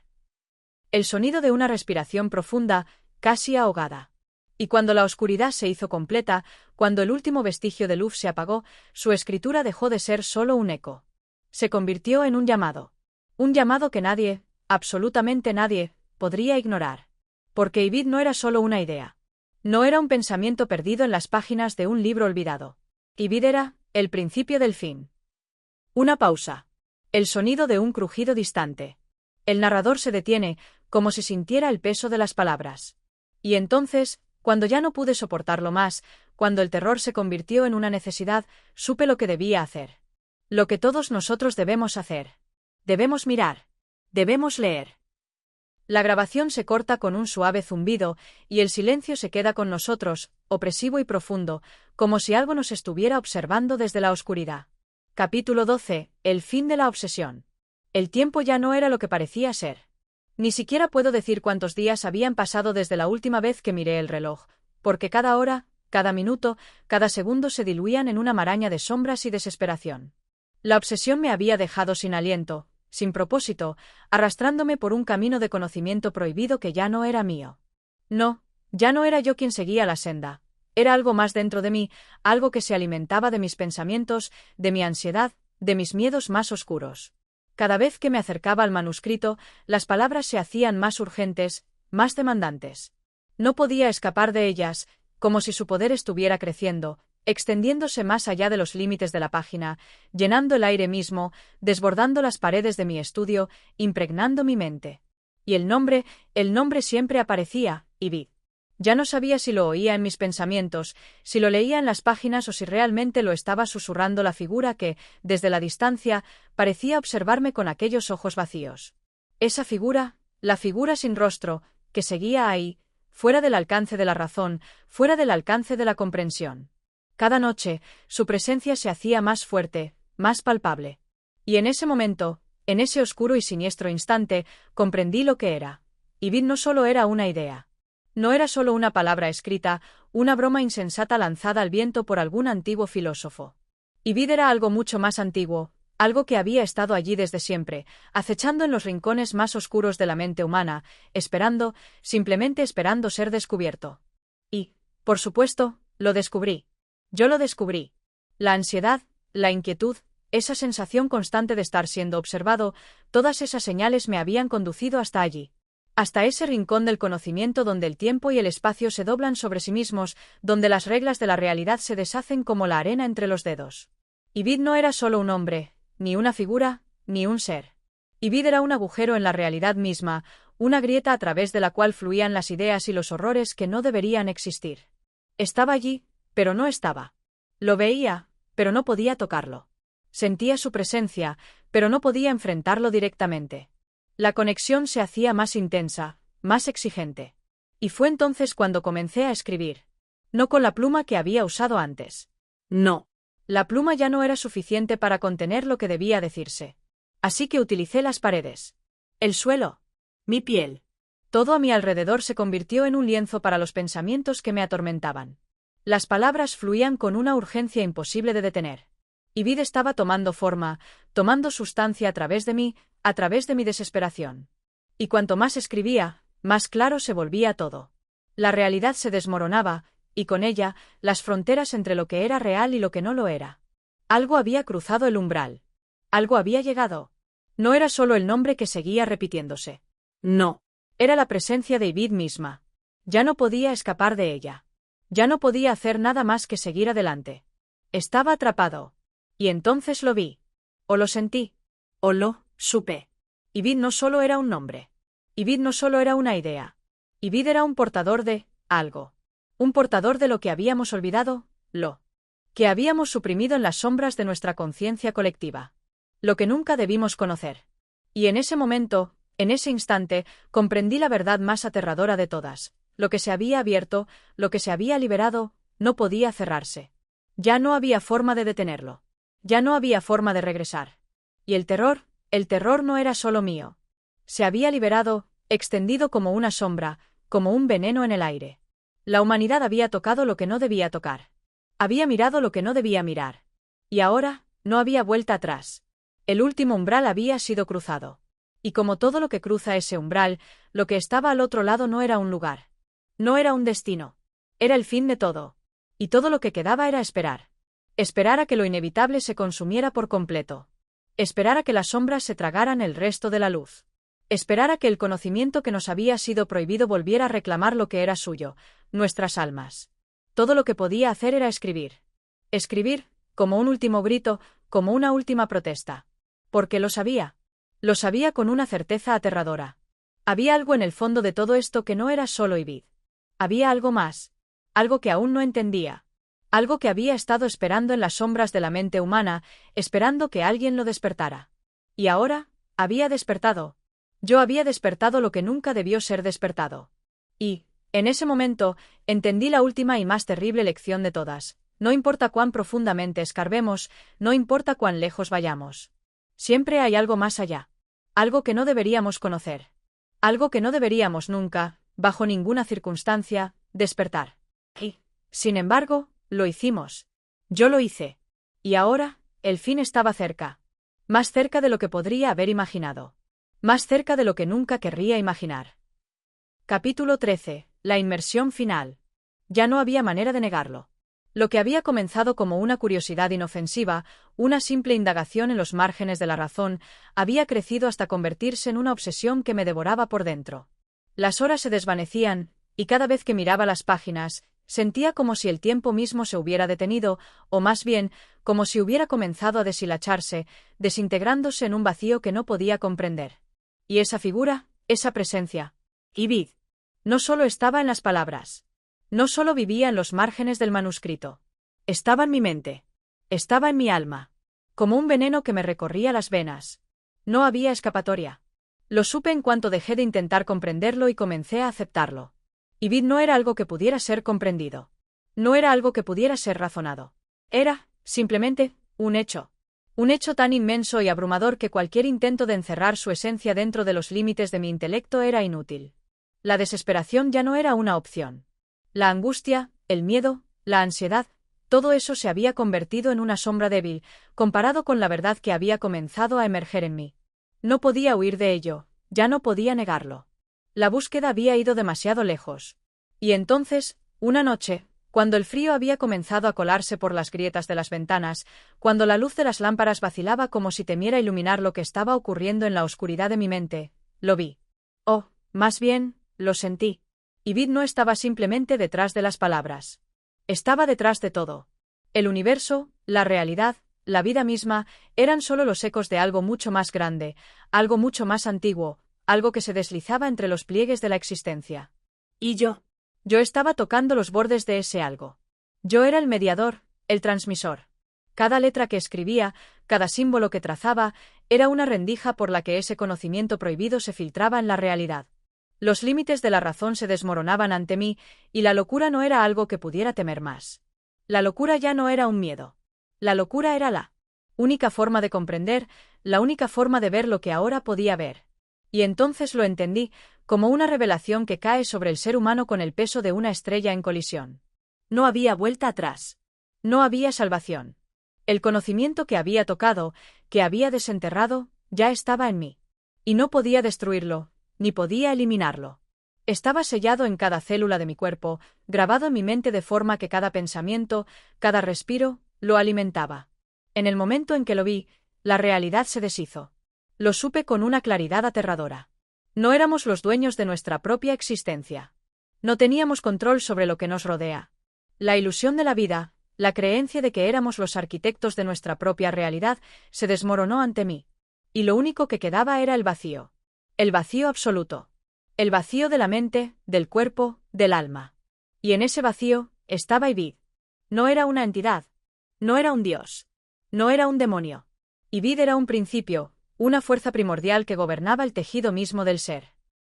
El sonido de una respiración profunda, casi ahogada. Y cuando la oscuridad se hizo completa, cuando el último vestigio de luz se apagó, su escritura dejó de ser solo un eco. Se convirtió en un llamado. Un llamado que nadie, absolutamente nadie, podría ignorar. Porque Ibid no era solo una idea. No era un pensamiento perdido en las páginas de un libro olvidado. Ibid era el principio del fin. Una pausa. El sonido de un crujido distante. El narrador se detiene, como si sintiera el peso de las palabras. Y entonces, cuando ya no pude soportarlo más, cuando el terror se convirtió en una necesidad, supe lo que debía hacer. Lo que todos nosotros debemos hacer. Debemos mirar. Debemos leer. La grabación se corta con un suave zumbido, y el silencio se queda con nosotros, opresivo y profundo, como si algo nos estuviera observando desde la oscuridad. Capítulo 12. El fin de la obsesión. El tiempo ya no era lo que parecía ser. Ni siquiera puedo decir cuántos días habían pasado desde la última vez que miré el reloj, porque cada hora, cada minuto, cada segundo se diluían en una maraña de sombras y desesperación. La obsesión me había dejado sin aliento, sin propósito, arrastrándome por un camino de conocimiento prohibido que ya no era mío. No, ya no era yo quien seguía la senda. Era algo más dentro de mí, algo que se alimentaba de mis pensamientos, de mi ansiedad, de mis miedos más oscuros. Cada vez que me acercaba al manuscrito, las palabras se hacían más urgentes, más demandantes. No podía escapar de ellas, como si su poder estuviera creciendo, extendiéndose más allá de los límites de la página, llenando el aire mismo, desbordando las paredes de mi estudio, impregnando mi mente. Y el nombre siempre aparecía, Ibid. Ya no sabía si lo oía en mis pensamientos, si lo leía en las páginas o si realmente lo estaba susurrando la figura que, desde la distancia, parecía observarme con aquellos ojos vacíos. Esa figura, la figura sin rostro, que seguía ahí, fuera del alcance de la razón, fuera del alcance de la comprensión. Cada noche, su presencia se hacía más fuerte, más palpable. Y en ese momento, en ese oscuro y siniestro instante, comprendí lo que era. Ibid no solo era una idea. No era solo una palabra escrita, una broma insensata lanzada al viento por algún antiguo filósofo. Ibid era algo mucho más antiguo, algo que había estado allí desde siempre, acechando en los rincones más oscuros de la mente humana, esperando, simplemente esperando ser descubierto. Y, por supuesto, lo descubrí. Yo lo descubrí. La ansiedad, la inquietud, esa sensación constante de estar siendo observado, todas esas señales me habían conducido hasta allí. Hasta ese rincón del conocimiento donde el tiempo y el espacio se doblan sobre sí mismos, donde las reglas de la realidad se deshacen como la arena entre los dedos. Ibid no era solo un hombre, ni una figura, ni un ser. Ibid era un agujero en la realidad misma, una grieta a través de la cual fluían las ideas y los horrores que no deberían existir. Estaba allí, pero no estaba. Lo veía, pero no podía tocarlo. Sentía su presencia, pero no podía enfrentarlo directamente. La conexión se hacía más intensa, más exigente. Y fue entonces cuando comencé a escribir. No con la pluma que había usado antes. No. La pluma ya no era suficiente para contener lo que debía decirse. Así que utilicé las paredes. El suelo. Mi piel. Todo a mi alrededor se convirtió en un lienzo para los pensamientos que me atormentaban. Las palabras fluían con una urgencia imposible de detener. Ibid estaba tomando forma, tomando sustancia a través de mí, a través de mi desesperación. Y cuanto más escribía, más claro se volvía todo. La realidad se desmoronaba, y con ella, las fronteras entre lo que era real y lo que no lo era. Algo había cruzado el umbral. Algo había llegado. No era solo el nombre que seguía repitiéndose. No. Era la presencia de Ibid misma. Ya no podía escapar de ella. Ya no podía hacer nada más que seguir adelante. Estaba atrapado. Y entonces lo vi. O lo sentí. O lo supe. Ibid no solo era un nombre. Ibid no solo era una idea. Ibid era un portador de algo. Un portador de lo que habíamos olvidado, lo que habíamos suprimido en las sombras de nuestra conciencia colectiva. Lo que nunca debimos conocer. Y en ese momento, en ese instante, comprendí la verdad más aterradora de todas. Lo que se había abierto, lo que se había liberado, no podía cerrarse. Ya no había forma de detenerlo. Ya no había forma de regresar. Y el terror no era solo mío. Se había liberado, extendido como una sombra, como un veneno en el aire. La humanidad había tocado lo que no debía tocar. Había mirado lo que no debía mirar. Y ahora, no había vuelta atrás. El último umbral había sido cruzado. Y como todo lo que cruza ese umbral, lo que estaba al otro lado no era un lugar. No era un destino. Era el fin de todo. Y todo lo que quedaba era esperar. Esperar a que lo inevitable se consumiera por completo. Esperar a que las sombras se tragaran el resto de la luz. Esperar a que el conocimiento que nos había sido prohibido volviera a reclamar lo que era suyo, nuestras almas. Todo lo que podía hacer era escribir. Escribir, como un último grito, como una última protesta. Porque lo sabía. Lo sabía con una certeza aterradora. Había algo en el fondo de todo esto que no era solo Ibid. Había algo más. Algo que aún no entendía. Algo que había estado esperando en las sombras de la mente humana, esperando que alguien lo despertara. Y ahora, había despertado. Yo había despertado lo que nunca debió ser despertado. Y, en ese momento, entendí la última y más terrible lección de todas. No importa cuán profundamente escarbemos, no importa cuán lejos vayamos. Siempre hay algo más allá. Algo que no deberíamos conocer. Algo que no deberíamos nunca, bajo ninguna circunstancia, despertar. Y, sin embargo, lo hicimos. Yo lo hice. Y ahora, el fin estaba cerca. Más cerca de lo que podría haber imaginado. Más cerca de lo que nunca querría imaginar. Capítulo 13. La inmersión final. Ya no había manera de negarlo. Lo que había comenzado como una curiosidad inofensiva, una simple indagación en los márgenes de la razón, había crecido hasta convertirse en una obsesión que me devoraba por dentro. Las horas se desvanecían, y cada vez que miraba las páginas, sentía como si el tiempo mismo se hubiera detenido, o más bien, como si hubiera comenzado a deshilacharse, desintegrándose en un vacío que no podía comprender. Y esa figura, esa presencia. Ibid. No solo estaba en las palabras. No solo vivía en los márgenes del manuscrito. Estaba en mi mente. Estaba en mi alma. Como un veneno que me recorría las venas. No había escapatoria. Lo supe en cuanto dejé de intentar comprenderlo y comencé a aceptarlo. Ibid no era algo que pudiera ser comprendido. No era algo que pudiera ser razonado. Era, simplemente, un hecho. Un hecho tan inmenso y abrumador que cualquier intento de encerrar su esencia dentro de los límites de mi intelecto era inútil. La desesperación ya no era una opción. La angustia, el miedo, la ansiedad, todo eso se había convertido en una sombra débil, comparado con la verdad que había comenzado a emerger en mí. No podía huir de ello, ya no podía negarlo. La búsqueda había ido demasiado lejos. Y entonces, una noche, cuando el frío había comenzado a colarse por las grietas de las ventanas, cuando la luz de las lámparas vacilaba como si temiera iluminar lo que estaba ocurriendo en la oscuridad de mi mente, lo vi. Oh, más bien, lo sentí. Ibid no estaba simplemente detrás de las palabras. Estaba detrás de todo. El universo, la realidad, la vida misma, eran solo los ecos de algo mucho más grande, algo mucho más antiguo, algo que se deslizaba entre los pliegues de la existencia. Y yo. Yo estaba tocando los bordes de ese algo. Yo era el mediador, el transmisor. Cada letra que escribía, cada símbolo que trazaba, era una rendija por la que ese conocimiento prohibido se filtraba en la realidad. Los límites de la razón se desmoronaban ante mí, y la locura no era algo que pudiera temer más. La locura ya no era un miedo. La locura era la única forma de comprender, la única forma de ver lo que ahora podía ver. Y entonces lo entendí, como una revelación que cae sobre el ser humano con el peso de una estrella en colisión. No había vuelta atrás. No había salvación. El conocimiento que había tocado, que había desenterrado, ya estaba en mí. Y no podía destruirlo, ni podía eliminarlo. Estaba sellado en cada célula de mi cuerpo, grabado en mi mente de forma que cada pensamiento, cada respiro, lo alimentaba. En el momento en que lo vi, la realidad se deshizo. Lo supe con una claridad aterradora. No éramos los dueños de nuestra propia existencia. No teníamos control sobre lo que nos rodea. La ilusión de la vida, la creencia de que éramos los arquitectos de nuestra propia realidad, se desmoronó ante mí. Y lo único que quedaba era el vacío. El vacío absoluto. El vacío de la mente, del cuerpo, del alma. Y en ese vacío estaba Ibid. No era una entidad. No era un dios. No era un demonio. Ibid era un principio, una fuerza primordial que gobernaba el tejido mismo del ser.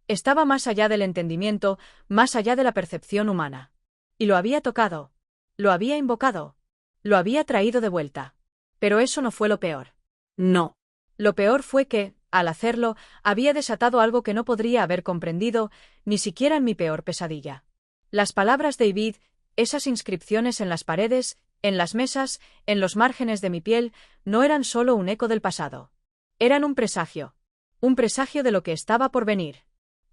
Estaba más allá del entendimiento, más allá de la percepción humana. Y lo había tocado. Lo había invocado. Lo había traído de vuelta. Pero eso no fue lo peor. No. Lo peor fue que, al hacerlo, había desatado algo que no podría haber comprendido, ni siquiera en mi peor pesadilla. Las palabras de Ibid, esas inscripciones en las paredes, en las mesas, en los márgenes de mi piel, no eran solo un eco del pasado. Eran un presagio de lo que estaba por venir.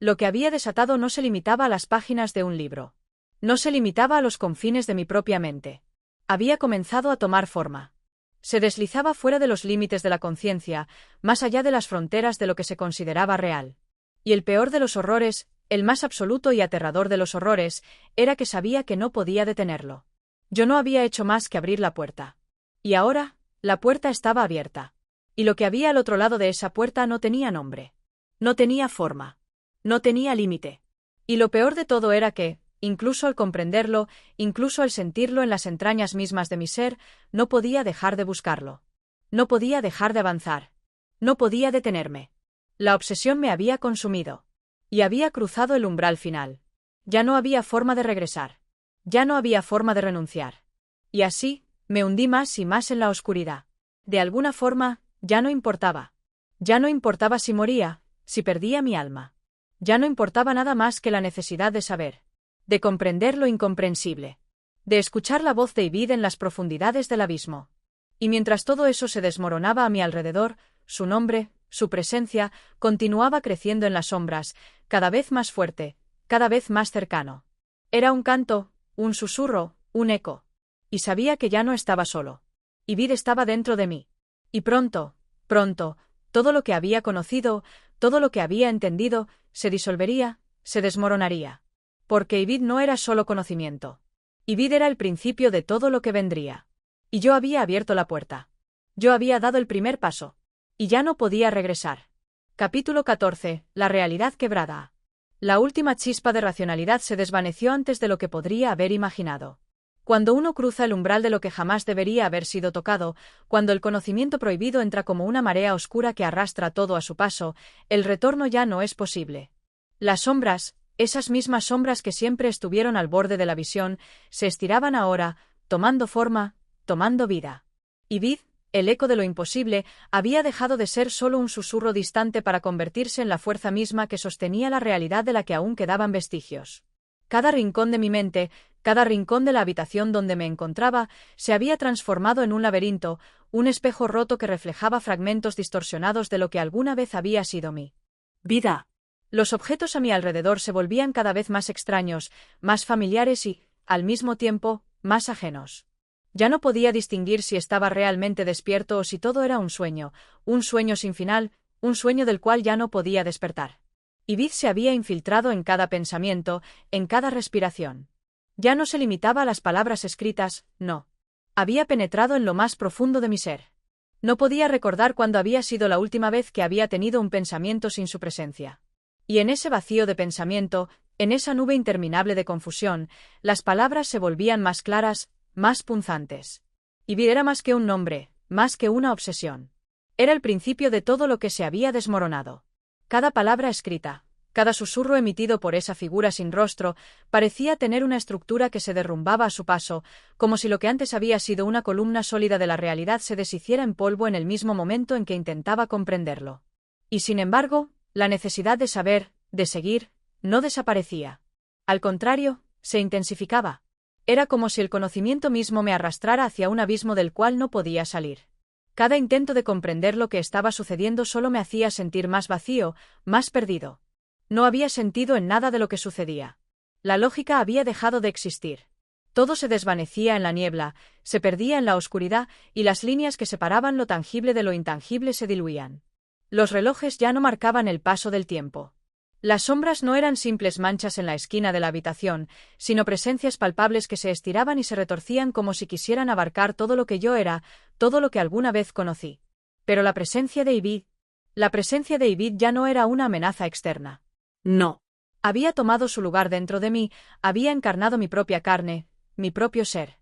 Lo que había desatado no se limitaba a las páginas de un libro. No se limitaba a los confines de mi propia mente. Había comenzado a tomar forma. Se deslizaba fuera de los límites de la conciencia, más allá de las fronteras de lo que se consideraba real. Y el peor de los horrores, el más absoluto y aterrador de los horrores, era que sabía que no podía detenerlo. Yo no había hecho más que abrir la puerta. Y ahora, la puerta estaba abierta. Y lo que había al otro lado de esa puerta no tenía nombre. No tenía forma. No tenía límite. Y lo peor de todo era que, incluso al comprenderlo, incluso al sentirlo en las entrañas mismas de mi ser, no podía dejar de buscarlo. No podía dejar de avanzar. No podía detenerme. La obsesión me había consumido. Y había cruzado el umbral final. Ya no había forma de regresar. Ya no había forma de renunciar. Y así, me hundí más y más en la oscuridad. De alguna forma, ya no importaba. Ya no importaba si moría, si perdía mi alma. Ya no importaba nada más que la necesidad de saber. De comprender lo incomprensible. De escuchar la voz de Ibid en las profundidades del abismo. Y mientras todo eso se desmoronaba a mi alrededor, su nombre, su presencia, continuaba creciendo en las sombras, cada vez más fuerte, cada vez más cercano. Era un canto, un susurro, un eco. Y sabía que ya no estaba solo. Ibid estaba dentro de mí. Y pronto, todo lo que había conocido, todo lo que había entendido, se disolvería, se desmoronaría. Porque Ibid no era solo conocimiento. Ibid era el principio de todo lo que vendría. Y yo había abierto la puerta. Yo había dado el primer paso. Y ya no podía regresar. Capítulo 14. La realidad quebrada. La última chispa de racionalidad se desvaneció antes de lo que podría haber imaginado. Cuando uno cruza el umbral de lo que jamás debería haber sido tocado, cuando el conocimiento prohibido entra como una marea oscura que arrastra todo a su paso, el retorno ya no es posible. Las sombras, esas mismas sombras que siempre estuvieron al borde de la visión, se estiraban ahora, tomando forma, tomando vida. Y Vid, el eco de lo imposible, había dejado de ser solo un susurro distante para convertirse en la fuerza misma que sostenía la realidad de la que aún quedaban vestigios. Cada rincón de mi mente, cada rincón de la habitación donde me encontraba, se había transformado en un laberinto, un espejo roto que reflejaba fragmentos distorsionados de lo que alguna vez había sido mi vida. Los objetos a mi alrededor se volvían cada vez más extraños, más familiares y, al mismo tiempo, más ajenos. Ya no podía distinguir si estaba realmente despierto o si todo era un sueño sin final, un sueño del cual ya no podía despertar. Y Vid se había infiltrado en cada pensamiento, en cada respiración. Ya no se limitaba a las palabras escritas, no. Había penetrado en lo más profundo de mi ser. No podía recordar cuándo había sido la última vez que había tenido un pensamiento sin su presencia. Y en ese vacío de pensamiento, en esa nube interminable de confusión, las palabras se volvían más claras, más punzantes. Y Vid era más que un nombre, más que una obsesión. Era el principio de todo lo que se había desmoronado. Cada palabra escrita, cada susurro emitido por esa figura sin rostro, parecía tener una estructura que se derrumbaba a su paso, como si lo que antes había sido una columna sólida de la realidad se deshiciera en polvo en el mismo momento en que intentaba comprenderlo. Y sin embargo, la necesidad de saber, de seguir, no desaparecía. Al contrario, se intensificaba. Era como si el conocimiento mismo me arrastrara hacia un abismo del cual no podía salir. Cada intento de comprender lo que estaba sucediendo solo me hacía sentir más vacío, más perdido. No había sentido en nada de lo que sucedía. La lógica había dejado de existir. Todo se desvanecía en la niebla, se perdía en la oscuridad y las líneas que separaban lo tangible de lo intangible se diluían. Los relojes ya no marcaban el paso del tiempo. Las sombras no eran simples manchas en la esquina de la habitación, sino presencias palpables que se estiraban y se retorcían como si quisieran abarcar todo lo que yo era, todo lo que alguna vez conocí. Pero la presencia de Ivy ya no era una amenaza externa. No. Había tomado su lugar dentro de mí, había encarnado mi propia carne, mi propio ser.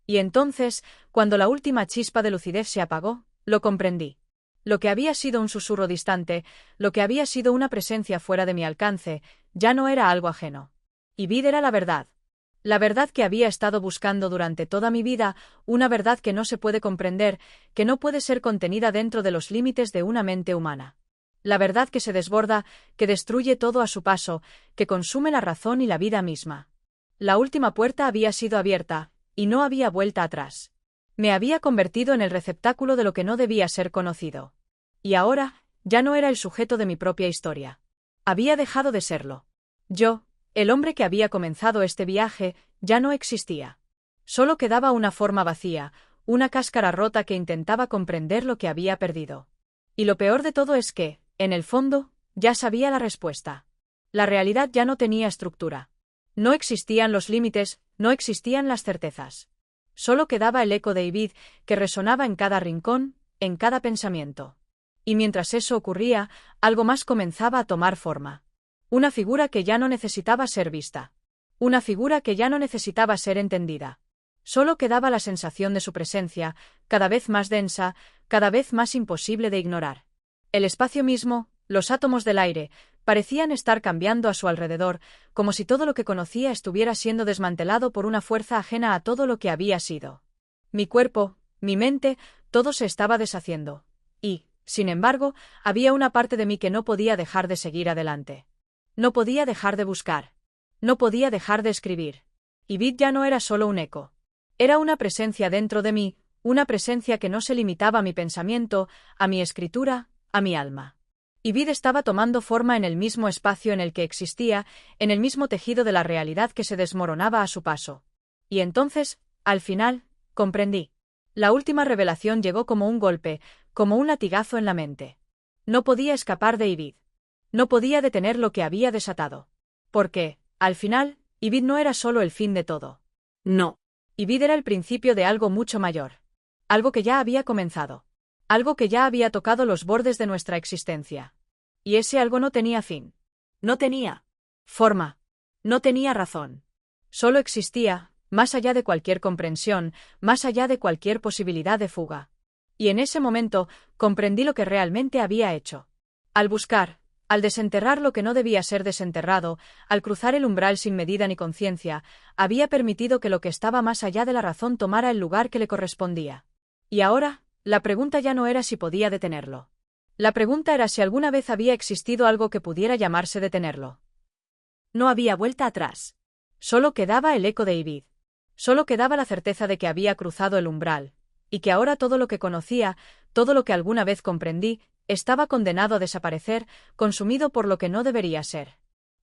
Y entonces, cuando la última chispa de lucidez se apagó, lo comprendí. Lo que había sido un susurro distante, lo que había sido una presencia fuera de mi alcance, ya no era algo ajeno. Ivy era la verdad. La verdad que había estado buscando durante toda mi vida, una verdad que no se puede comprender, que no puede ser contenida dentro de los límites de una mente humana. La verdad que se desborda, que destruye todo a su paso, que consume la razón y la vida misma. La última puerta había sido abierta, y no había vuelta atrás. Me había convertido en el receptáculo de lo que no debía ser conocido. Y ahora, ya no era el sujeto de mi propia historia. Había dejado de serlo. Yo, el hombre que había comenzado este viaje, ya no existía. Solo quedaba una forma vacía, una cáscara rota que intentaba comprender lo que había perdido. Y lo peor de todo es que, en el fondo, ya sabía la respuesta. La realidad ya no tenía estructura. No existían los límites, no existían las certezas. Solo quedaba el eco de Ivy, que resonaba en cada rincón, en cada pensamiento. Y mientras eso ocurría, algo más comenzaba a tomar forma. Una figura que ya no necesitaba ser vista. Una figura que ya no necesitaba ser entendida. Solo quedaba la sensación de su presencia, cada vez más densa, cada vez más imposible de ignorar. El espacio mismo, los átomos del aire, parecían estar cambiando a su alrededor, como si todo lo que conocía estuviera siendo desmantelado por una fuerza ajena a todo lo que había sido. Mi cuerpo, mi mente, todo se estaba deshaciendo. Y, sin embargo, había una parte de mí que no podía dejar de seguir adelante. No podía dejar de buscar. No podía dejar de escribir. Y Vid ya no era solo un eco. Era una presencia dentro de mí, una presencia que no se limitaba a mi pensamiento, a mi escritura, a mi alma. Y Vid estaba tomando forma en el mismo espacio en el que existía, en el mismo tejido de la realidad que se desmoronaba a su paso. Y entonces, al final, comprendí. La última revelación llegó como un golpe, como un latigazo en la mente. No podía escapar de Ivy. No podía detener lo que había desatado. Porque, al final, Ivy no era solo el fin de todo. No. Ivy era el principio de algo mucho mayor. Algo que ya había comenzado. Algo que ya había tocado los bordes de nuestra existencia. Y ese algo no tenía fin. No tenía forma. No tenía razón. Solo existía, más allá de cualquier comprensión, más allá de cualquier posibilidad de fuga. Y en ese momento comprendí lo que realmente había hecho. Al buscar, al desenterrar lo que no debía ser desenterrado, al cruzar el umbral sin medida ni conciencia, había permitido que lo que estaba más allá de la razón tomara el lugar que le correspondía. Y ahora, la pregunta ya no era si podía detenerlo. La pregunta era si alguna vez había existido algo que pudiera llamarse detenerlo. No había vuelta atrás. Solo quedaba el eco de Ibid. Solo quedaba la certeza de que había cruzado el umbral, y que ahora todo lo que conocía, todo lo que alguna vez comprendí, estaba condenado a desaparecer, consumido por lo que no debería ser.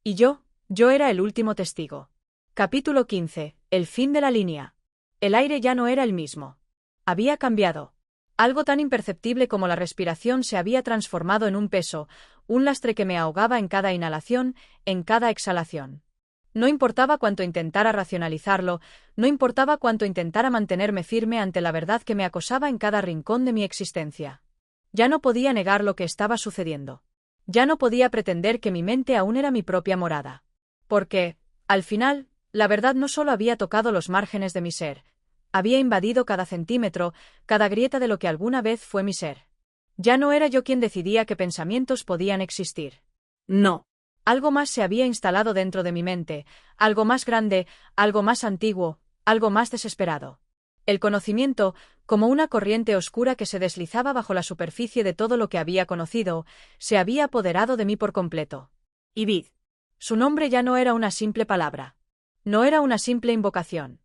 Y yo era el último testigo. Capítulo 15. El fin de la línea. El aire ya no era el mismo. Había cambiado. Algo tan imperceptible como la respiración se había transformado en un peso, un lastre que me ahogaba en cada inhalación, en cada exhalación. No importaba cuánto intentara racionalizarlo, no importaba cuánto intentara mantenerme firme ante la verdad que me acosaba en cada rincón de mi existencia. Ya no podía negar lo que estaba sucediendo. Ya no podía pretender que mi mente aún era mi propia morada. Porque, al final, la verdad no solo había tocado los márgenes de mi ser, había invadido cada centímetro, cada grieta de lo que alguna vez fue mi ser. Ya no era yo quien decidía qué pensamientos podían existir. No. Algo más se había instalado dentro de mi mente, algo más grande, algo más antiguo, algo más desesperado. El conocimiento, como una corriente oscura que se deslizaba bajo la superficie de todo lo que había conocido, se había apoderado de mí por completo. Ibid. Su nombre ya no era una simple palabra. No era una simple invocación.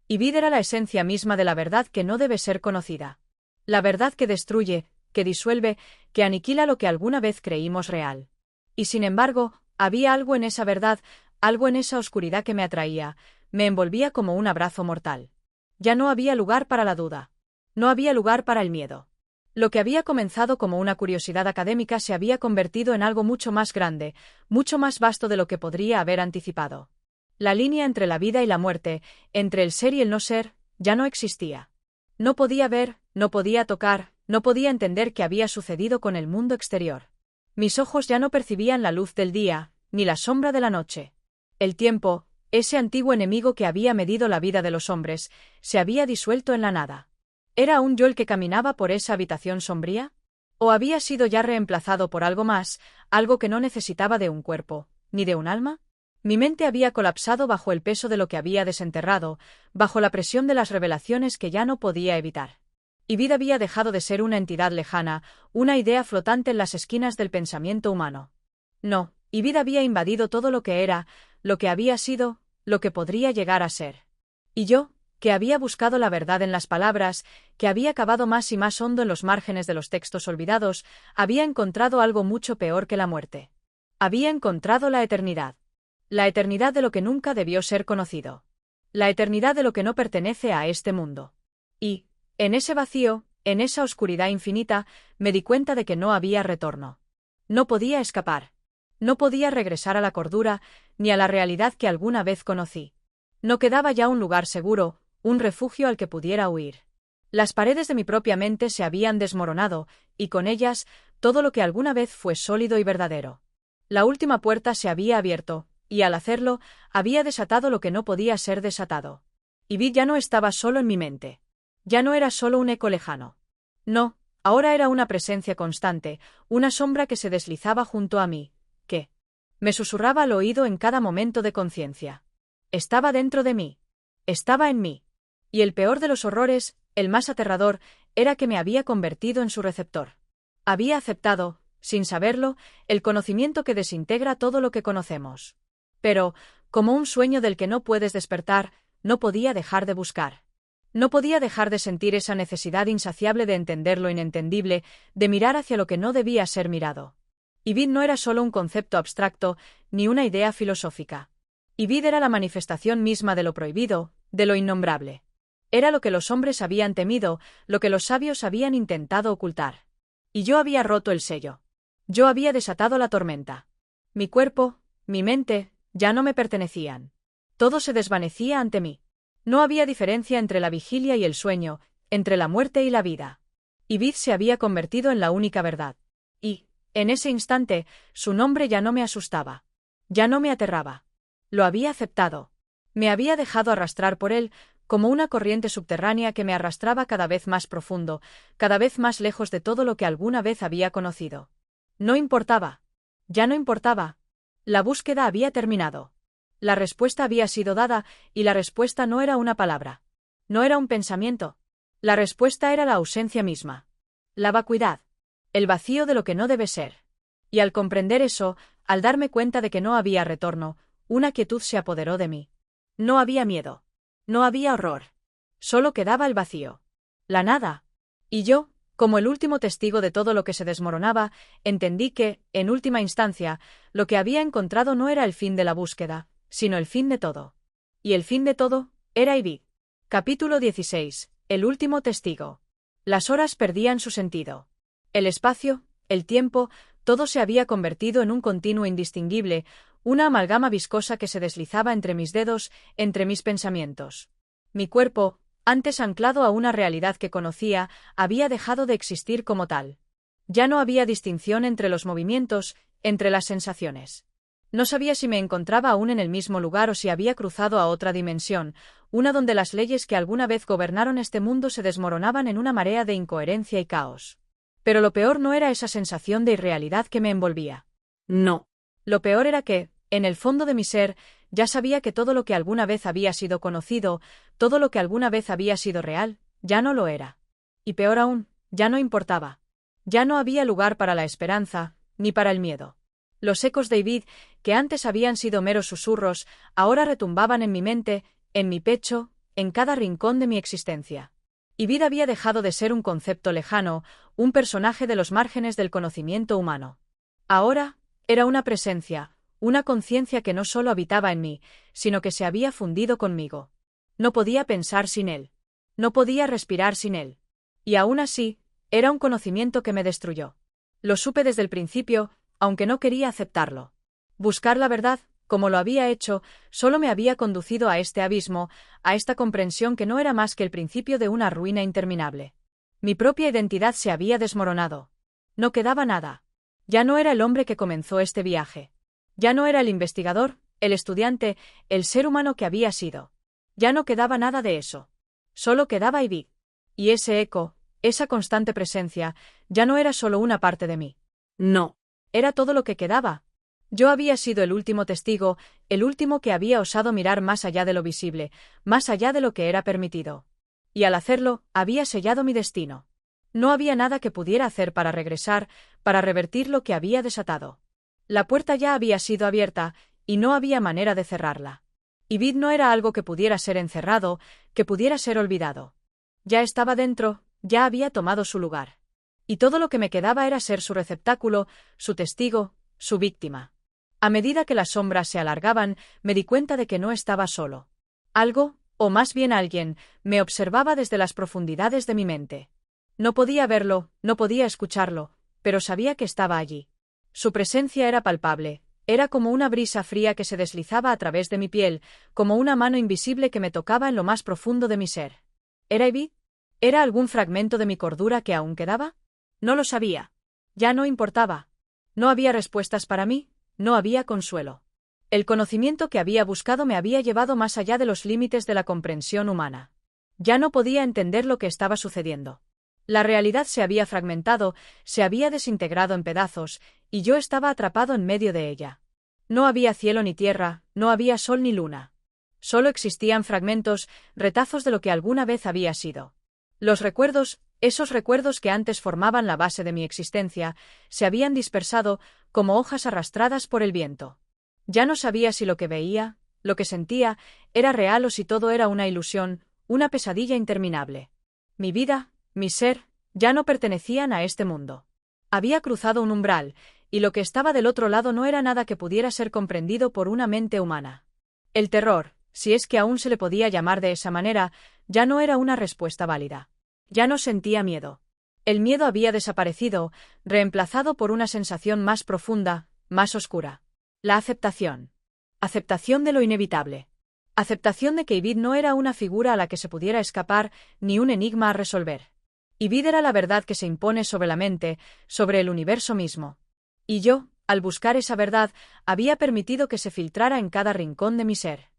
Ibid era la esencia misma de la verdad que no debe ser conocida. La verdad que destruye, que disuelve, que aniquila lo que alguna vez creímos real. Y sin embargo, había algo en esa verdad, algo en esa oscuridad que me atraía, me envolvía como un abrazo mortal. Ya no había lugar para la duda. No había lugar para el miedo. Lo que había comenzado como una curiosidad académica se había convertido en algo mucho más grande, mucho más vasto de lo que podría haber anticipado. La línea entre la vida y la muerte, entre el ser y el no ser, ya no existía. No podía ver, no podía tocar, no podía entender qué había sucedido con el mundo exterior. Mis ojos ya no percibían la luz del día, ni la sombra de la noche. El tiempo, ese antiguo enemigo que había medido la vida de los hombres, se había disuelto en la nada. ¿Era aún yo el que caminaba por esa habitación sombría? ¿O había sido ya reemplazado por algo más, algo que no necesitaba de un cuerpo, ni de un alma? Mi mente había colapsado bajo el peso de lo que había desenterrado, bajo la presión de las revelaciones que ya no podía evitar. Ibid había dejado de ser una entidad lejana, una idea flotante en las esquinas del pensamiento humano. No, Ibid había invadido todo lo que era, lo que había sido, lo que podría llegar a ser. Y yo, que había buscado la verdad en las palabras, que había cavado más y más hondo en los márgenes de los textos olvidados, había encontrado algo mucho peor que la muerte. Había encontrado la eternidad. La eternidad de lo que nunca debió ser conocido. La eternidad de lo que no pertenece a este mundo. Y, en ese vacío, en esa oscuridad infinita, me di cuenta de que no había retorno. No podía escapar. No podía regresar a la cordura, ni a la realidad que alguna vez conocí. No quedaba ya un lugar seguro, un refugio al que pudiera huir. Las paredes de mi propia mente se habían desmoronado, y con ellas, todo lo que alguna vez fue sólido y verdadero. La última puerta se había abierto, y al hacerlo, había desatado lo que no podía ser desatado. Ibid ya no estaba solo en mi mente. Ya no era solo un eco lejano. No, ahora era una presencia constante, una sombra que se deslizaba junto a mí, que me susurraba al oído en cada momento de conciencia. Estaba dentro de mí. Estaba en mí. Y el peor de los horrores, el más aterrador, era que me había convertido en su receptor. Había aceptado, sin saberlo, el conocimiento que desintegra todo lo que conocemos. Pero, como un sueño del que no puedes despertar, no podía dejar de buscar. No podía dejar de sentir esa necesidad insaciable de entender lo inentendible, de mirar hacia lo que no debía ser mirado. Ibid no era solo un concepto abstracto, ni una idea filosófica. Ibid era la manifestación misma de lo prohibido, de lo innombrable. Era lo que los hombres habían temido, lo que los sabios habían intentado ocultar. Y yo había roto el sello. Yo había desatado la tormenta. Mi cuerpo, mi mente, ya no me pertenecían. Todo se desvanecía ante mí. No había diferencia entre la vigilia y el sueño, entre la muerte y la vida. Ibid se había convertido en la única verdad. Y, en ese instante, su nombre ya no me asustaba. Ya no me aterraba. Lo había aceptado. Me había dejado arrastrar por él, como una corriente subterránea que me arrastraba cada vez más profundo, cada vez más lejos de todo lo que alguna vez había conocido. No importaba. Ya no importaba. La búsqueda había terminado. La respuesta había sido dada, y la respuesta no era una palabra. No era un pensamiento. La respuesta era la ausencia misma. La vacuidad. El vacío de lo que no debe ser. Y al comprender eso, al darme cuenta de que no había retorno, una quietud se apoderó de mí. No había miedo. No había horror. Solo quedaba el vacío. La nada. Y yo, como el último testigo de todo lo que se desmoronaba, entendí que, en última instancia, lo que había encontrado no era el fin de la búsqueda, sino el fin de todo. Y el fin de todo era Ivy. Capítulo 16. El último testigo. Las horas perdían su sentido. El espacio, el tiempo, todo se había convertido en un continuo indistinguible, una amalgama viscosa que se deslizaba entre mis dedos, entre mis pensamientos. Mi cuerpo, antes anclado a una realidad que conocía, había dejado de existir como tal. Ya no había distinción entre los movimientos, entre las sensaciones. No sabía si me encontraba aún en el mismo lugar o si había cruzado a otra dimensión, una donde las leyes que alguna vez gobernaron este mundo se desmoronaban en una marea de incoherencia y caos. Pero lo peor no era esa sensación de irrealidad que me envolvía. No. Lo peor era que, en el fondo de mi ser, ya sabía que todo lo que alguna vez había sido conocido, todo lo que alguna vez había sido real, ya no lo era. Y peor aún, ya no importaba. Ya no había lugar para la esperanza, ni para el miedo. Los ecos de Ivy, que antes habían sido meros susurros, ahora retumbaban en mi mente, en mi pecho, en cada rincón de mi existencia. Ivy había dejado de ser un concepto lejano, un personaje de los márgenes del conocimiento humano. Ahora, era una presencia, una conciencia que no solo habitaba en mí, sino que se había fundido conmigo. No podía pensar sin él. No podía respirar sin él. Y aún así, era un conocimiento que me destruyó. Lo supe desde el principio, aunque no quería aceptarlo. Buscar la verdad, como lo había hecho, solo me había conducido a este abismo, a esta comprensión que no era más que el principio de una ruina interminable. Mi propia identidad se había desmoronado. No quedaba nada. Ya no era el hombre que comenzó este viaje. Ya no era el investigador, el estudiante, el ser humano que había sido. Ya no quedaba nada de eso. Solo quedaba Ivy. Y ese eco, esa constante presencia, ya no era solo una parte de mí. No. Era todo lo que quedaba. Yo había sido el último testigo, el último que había osado mirar más allá de lo visible, más allá de lo que era permitido. Y al hacerlo, había sellado mi destino. No había nada que pudiera hacer para regresar, para revertir lo que había desatado. La puerta ya había sido abierta, y no había manera de cerrarla. Ivy no era algo que pudiera ser encerrado, que pudiera ser olvidado. Ya estaba dentro, ya había tomado su lugar. Y todo lo que me quedaba era ser su receptáculo, su testigo, su víctima. A medida que las sombras se alargaban, me di cuenta de que no estaba solo. Algo, o más bien alguien, me observaba desde las profundidades de mi mente. No podía verlo, no podía escucharlo, pero sabía que estaba allí. Su presencia era palpable, era como una brisa fría que se deslizaba a través de mi piel, como una mano invisible que me tocaba en lo más profundo de mi ser. ¿Era Ivy? ¿Era algún fragmento de mi cordura que aún quedaba? No lo sabía. Ya no importaba. No había respuestas para mí, no había consuelo. El conocimiento que había buscado me había llevado más allá de los límites de la comprensión humana. Ya no podía entender lo que estaba sucediendo. La realidad se había fragmentado, se había desintegrado en pedazos, y yo estaba atrapado en medio de ella. No había cielo ni tierra, no había sol ni luna. Solo existían fragmentos, retazos de lo que alguna vez había sido. Los recuerdos, esos recuerdos que antes formaban la base de mi existencia, se habían dispersado, como hojas arrastradas por el viento. Ya no sabía si lo que veía, lo que sentía, era real o si todo era una ilusión, una pesadilla interminable. Mi vida, mi ser, ya no pertenecían a este mundo. Había cruzado un umbral, y lo que estaba del otro lado no era nada que pudiera ser comprendido por una mente humana. El terror, si es que aún se le podía llamar de esa manera, ya no era una respuesta válida. Ya no sentía miedo. El miedo había desaparecido, reemplazado por una sensación más profunda, más oscura. La aceptación. Aceptación de lo inevitable. Aceptación de que Ivy no era una figura a la que se pudiera escapar, ni un enigma a resolver. Ivy era la verdad que se impone sobre la mente, sobre el universo mismo. Y yo, Al buscar esa verdad, había permitido que se filtrara en cada rincón de mi ser.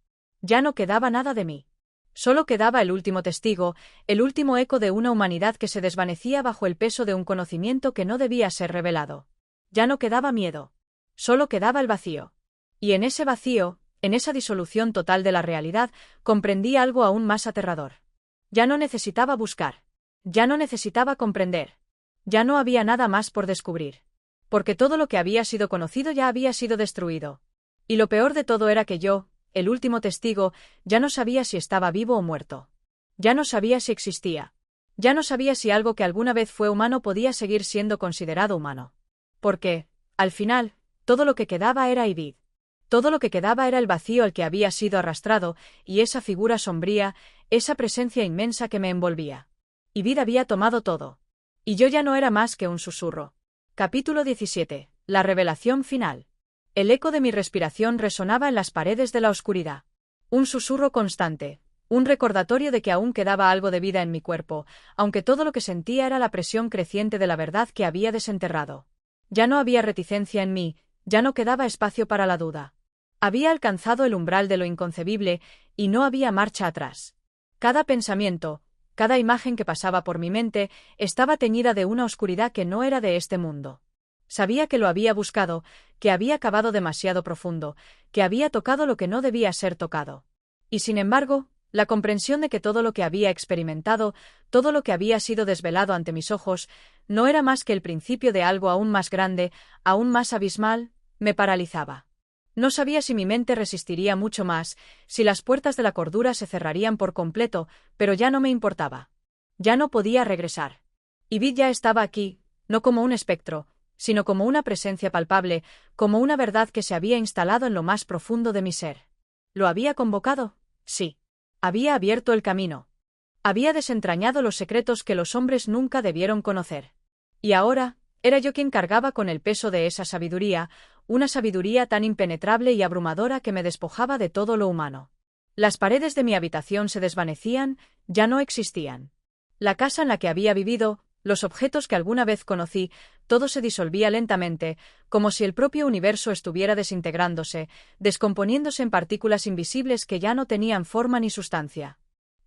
Ya no quedaba nada de mí. Solo quedaba el último testigo, el último eco de una humanidad que se desvanecía bajo el peso de un conocimiento que no debía ser revelado. Ya no quedaba miedo. Solo quedaba el vacío. Y en ese vacío, en esa disolución total de la realidad, comprendí algo aún más aterrador. Ya no necesitaba buscar. Ya no necesitaba comprender. Ya no había nada más por descubrir. Porque todo lo que había sido conocido ya había sido destruido. Y lo peor de todo era que yo, el último testigo, ya no sabía si estaba vivo o muerto. Ya no sabía si existía. Ya no sabía si algo que alguna vez fue humano podía seguir siendo considerado humano. Porque, al final, todo lo que quedaba era Ibid. Todo lo que quedaba era el vacío al que había sido arrastrado, y esa figura sombría, esa presencia inmensa que me envolvía. Ibid había tomado todo. Y yo ya no era más que un susurro. Capítulo 17. La revelación final. El eco de mi respiración resonaba en las paredes de la oscuridad. Un susurro constante, un recordatorio de que aún quedaba algo de vida en mi cuerpo, aunque todo lo que sentía era la presión creciente de la verdad que había desenterrado. Ya no había reticencia en mí, ya no quedaba espacio para la duda. Había alcanzado el umbral de lo inconcebible, y no había marcha atrás. Cada pensamiento, cada imagen que pasaba por mi mente, estaba teñida de una oscuridad que no era de este mundo. Sabía que lo había buscado, que había cavado demasiado profundo, que había tocado lo que no debía ser tocado. Y sin embargo, la comprensión de que todo lo que había experimentado, todo lo que había sido desvelado ante mis ojos, no era más que el principio de algo aún más grande, aún más abismal, me paralizaba. No sabía si mi mente resistiría mucho más, si las puertas de la cordura se cerrarían por completo, pero ya no me importaba. Ya no podía regresar. Ibid ya estaba aquí, no como un espectro, sino como una presencia palpable, como una verdad que se había instalado en lo más profundo de mi ser. ¿Lo había convocado? Sí. Había abierto el camino. Había desentrañado los secretos que los hombres nunca debieron conocer. Y ahora, era yo quien cargaba con el peso de esa sabiduría, una sabiduría tan impenetrable y abrumadora que me despojaba de todo lo humano. Las paredes de mi habitación se desvanecían, ya no existían. La casa en la que había vivido, los objetos que alguna vez conocí, todo se disolvía lentamente, como si el propio universo estuviera desintegrándose, descomponiéndose en partículas invisibles que ya no tenían forma ni sustancia.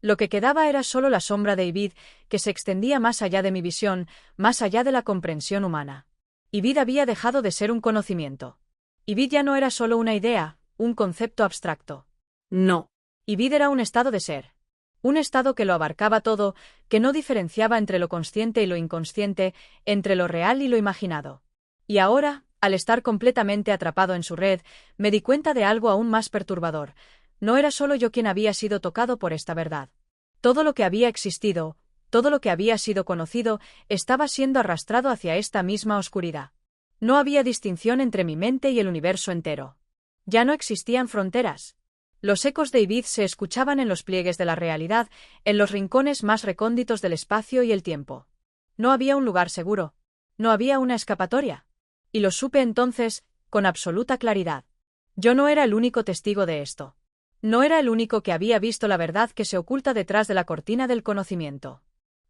Lo que quedaba era solo la sombra de Ibid, que se extendía más allá de mi visión, más allá de la comprensión humana. Ibid había dejado de ser un conocimiento. Ibid ya no era solo una idea, un concepto abstracto. No. Ibid era un estado de ser. Un estado que lo abarcaba todo, que no diferenciaba entre lo consciente y lo inconsciente, entre lo real y lo imaginado. Y ahora, al estar completamente atrapado en su red, me di cuenta de algo aún más perturbador. No era solo yo quien había sido tocado por esta verdad. Todo lo que había existido, todo lo que había sido conocido, estaba siendo arrastrado hacia esta misma oscuridad. No había distinción entre mi mente y el universo entero. Ya no existían fronteras. Los ecos de Ibid se escuchaban en los pliegues de la realidad, en los rincones más recónditos del espacio y el tiempo. No había un lugar seguro. No había una escapatoria. Y lo supe entonces, con absoluta claridad. Yo no era el único testigo de esto. No era el único que había visto la verdad que se oculta detrás de la cortina del conocimiento.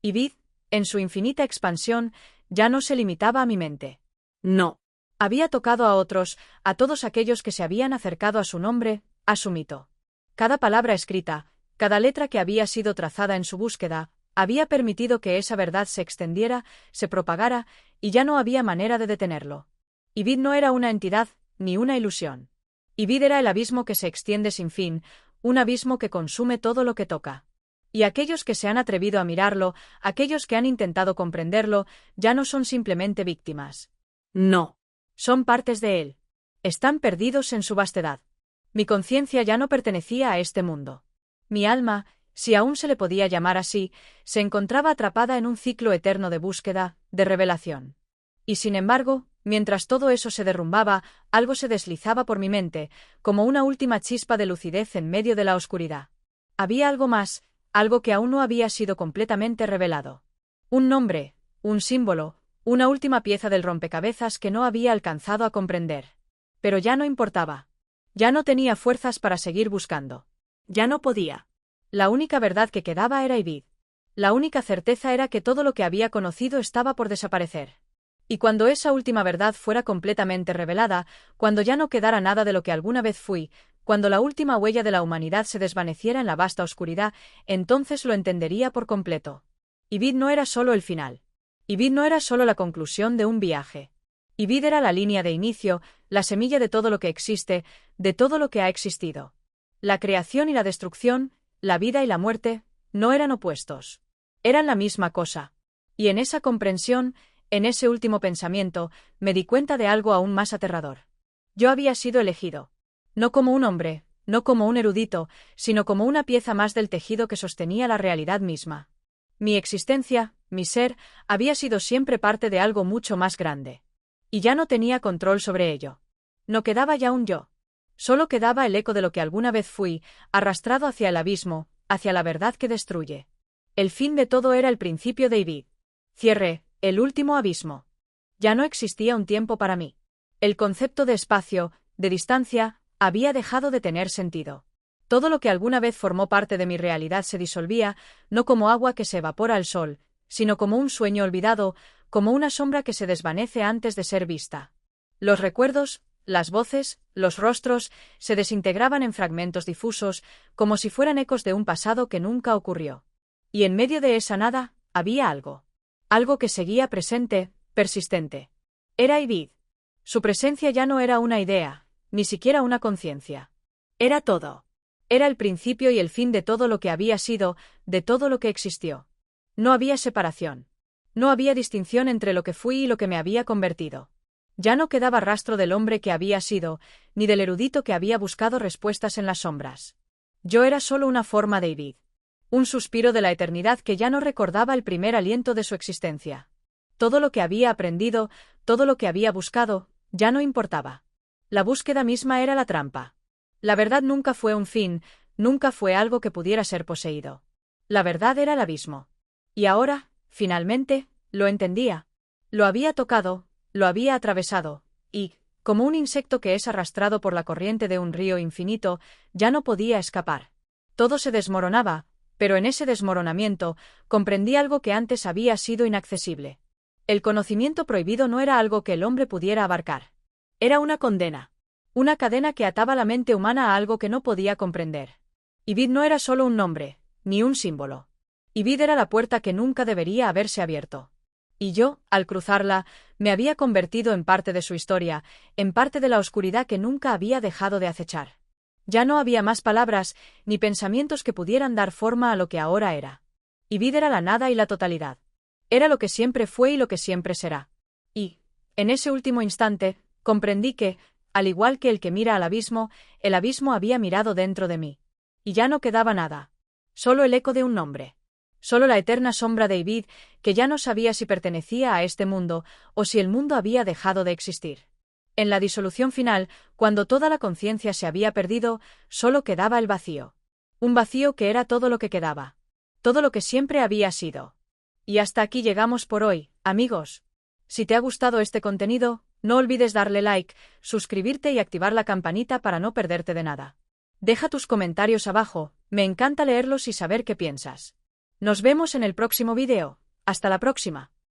Ibid, en su infinita expansión, ya no se limitaba a mi mente. No. Había tocado a otros, a todos aquellos que se habían acercado a su nombre, a su mito. Cada palabra escrita, cada letra que había sido trazada en su búsqueda, había permitido que esa verdad se extendiera, se propagara, y ya no había manera de detenerlo. Ibid no era una entidad, ni una ilusión. Ibid era el abismo que se extiende sin fin, un abismo que consume todo lo que toca. Y aquellos que se han atrevido a mirarlo, aquellos que han intentado comprenderlo, ya no son simplemente víctimas. No. Son partes de él. Están perdidos en su vastedad. Mi conciencia ya no pertenecía a este mundo. Mi alma, si aún se le podía llamar así, se encontraba atrapada en un ciclo eterno de búsqueda, de revelación. Y sin embargo, mientras todo eso se derrumbaba, algo se deslizaba por mi mente, como una última chispa de lucidez en medio de la oscuridad. Había algo más, algo que aún no había sido completamente revelado. Un nombre, un símbolo, una última pieza del rompecabezas que no había alcanzado a comprender. Pero ya no importaba. Ya no tenía fuerzas para seguir buscando. Ya no podía. La única verdad que quedaba era Ibid. La única certeza era que todo lo que había conocido estaba por desaparecer. Y cuando esa última verdad fuera completamente revelada, cuando ya no quedara nada de lo que alguna vez fui, cuando la última huella de la humanidad se desvaneciera en la vasta oscuridad, entonces lo entendería por completo. Ibid no era solo el final. Ibid no era solo la conclusión de un viaje. Ibid era la línea de inicio, la semilla de todo lo que existe, de todo lo que ha existido. La creación y la destrucción, la vida y la muerte, no eran opuestos. Eran la misma cosa. Y en esa comprensión, en ese último pensamiento, me di cuenta de algo aún más aterrador. Yo había sido elegido. No como un hombre, no como un erudito, sino como una pieza más del tejido que sostenía la realidad misma. Mi existencia, mi ser, había sido siempre parte de algo mucho más grande. Y ya no tenía control sobre ello. No quedaba ya un yo. Solo quedaba el eco de lo que alguna vez fui, arrastrado hacia el abismo, hacia la verdad que destruye. El fin de todo era el principio de Ibid. Cierre, el último abismo. Ya no existía un tiempo para mí. El concepto de espacio, de distancia, había dejado de tener sentido. Todo lo que alguna vez formó parte de mi realidad se disolvía, no como agua que se evapora al sol, sino como un sueño olvidado, como una sombra que se desvanece antes de ser vista. Los recuerdos, las voces, los rostros, se desintegraban en fragmentos difusos, como si fueran ecos de un pasado que nunca ocurrió. Y en medio de esa nada, había algo. Algo que seguía presente, persistente. Era Ibid. Su presencia ya no era una idea, ni siquiera una conciencia. Era todo. Era el principio y el fin de todo lo que había sido, de todo lo que existió. No había separación. No había distinción entre lo que fui y lo que me había convertido. Ya no quedaba rastro del hombre que había sido, ni del erudito que había buscado respuestas en las sombras. Yo era solo una forma de Ibid. Un suspiro de la eternidad que ya no recordaba el primer aliento de su existencia. Todo lo que había aprendido, todo lo que había buscado, ya no importaba. La búsqueda misma era la trampa. La verdad nunca fue un fin, nunca fue algo que pudiera ser poseído. La verdad era el abismo. Y ahora, finalmente, lo entendía. Lo había tocado, lo había atravesado, y, como un insecto que es arrastrado por la corriente de un río infinito, ya no podía escapar. Todo se desmoronaba, pero en ese desmoronamiento, comprendí algo que antes había sido inaccesible. El conocimiento prohibido no era algo que el hombre pudiera abarcar. Era una condena. Una cadena que ataba la mente humana a algo que no podía comprender. Ibid no era solo un nombre, ni un símbolo. Ibid era la puerta que nunca debería haberse abierto. Y yo, al cruzarla, me había convertido en parte de su historia, en parte de la oscuridad que nunca había dejado de acechar. Ya no había más palabras, ni pensamientos que pudieran dar forma a lo que ahora era. Ibid era la nada y la totalidad. Era lo que siempre fue y lo que siempre será. Y, en ese último instante, comprendí que, al igual que el que mira al abismo, el abismo había mirado dentro de mí. Y ya no quedaba nada. Solo el eco de un nombre. Solo la eterna sombra de Ibid, que ya no sabía si pertenecía a este mundo, o si el mundo había dejado de existir. En la disolución final, cuando toda la conciencia se había perdido, solo quedaba el vacío. Un vacío que era todo lo que quedaba. Todo lo que siempre había sido. Y hasta aquí llegamos por hoy, amigos. Si te ha gustado este contenido, no olvides darle like, suscribirte y activar la campanita para no perderte de nada. Deja tus comentarios abajo, me encanta leerlos y saber qué piensas. Nos vemos en el próximo vídeo. Hasta la próxima.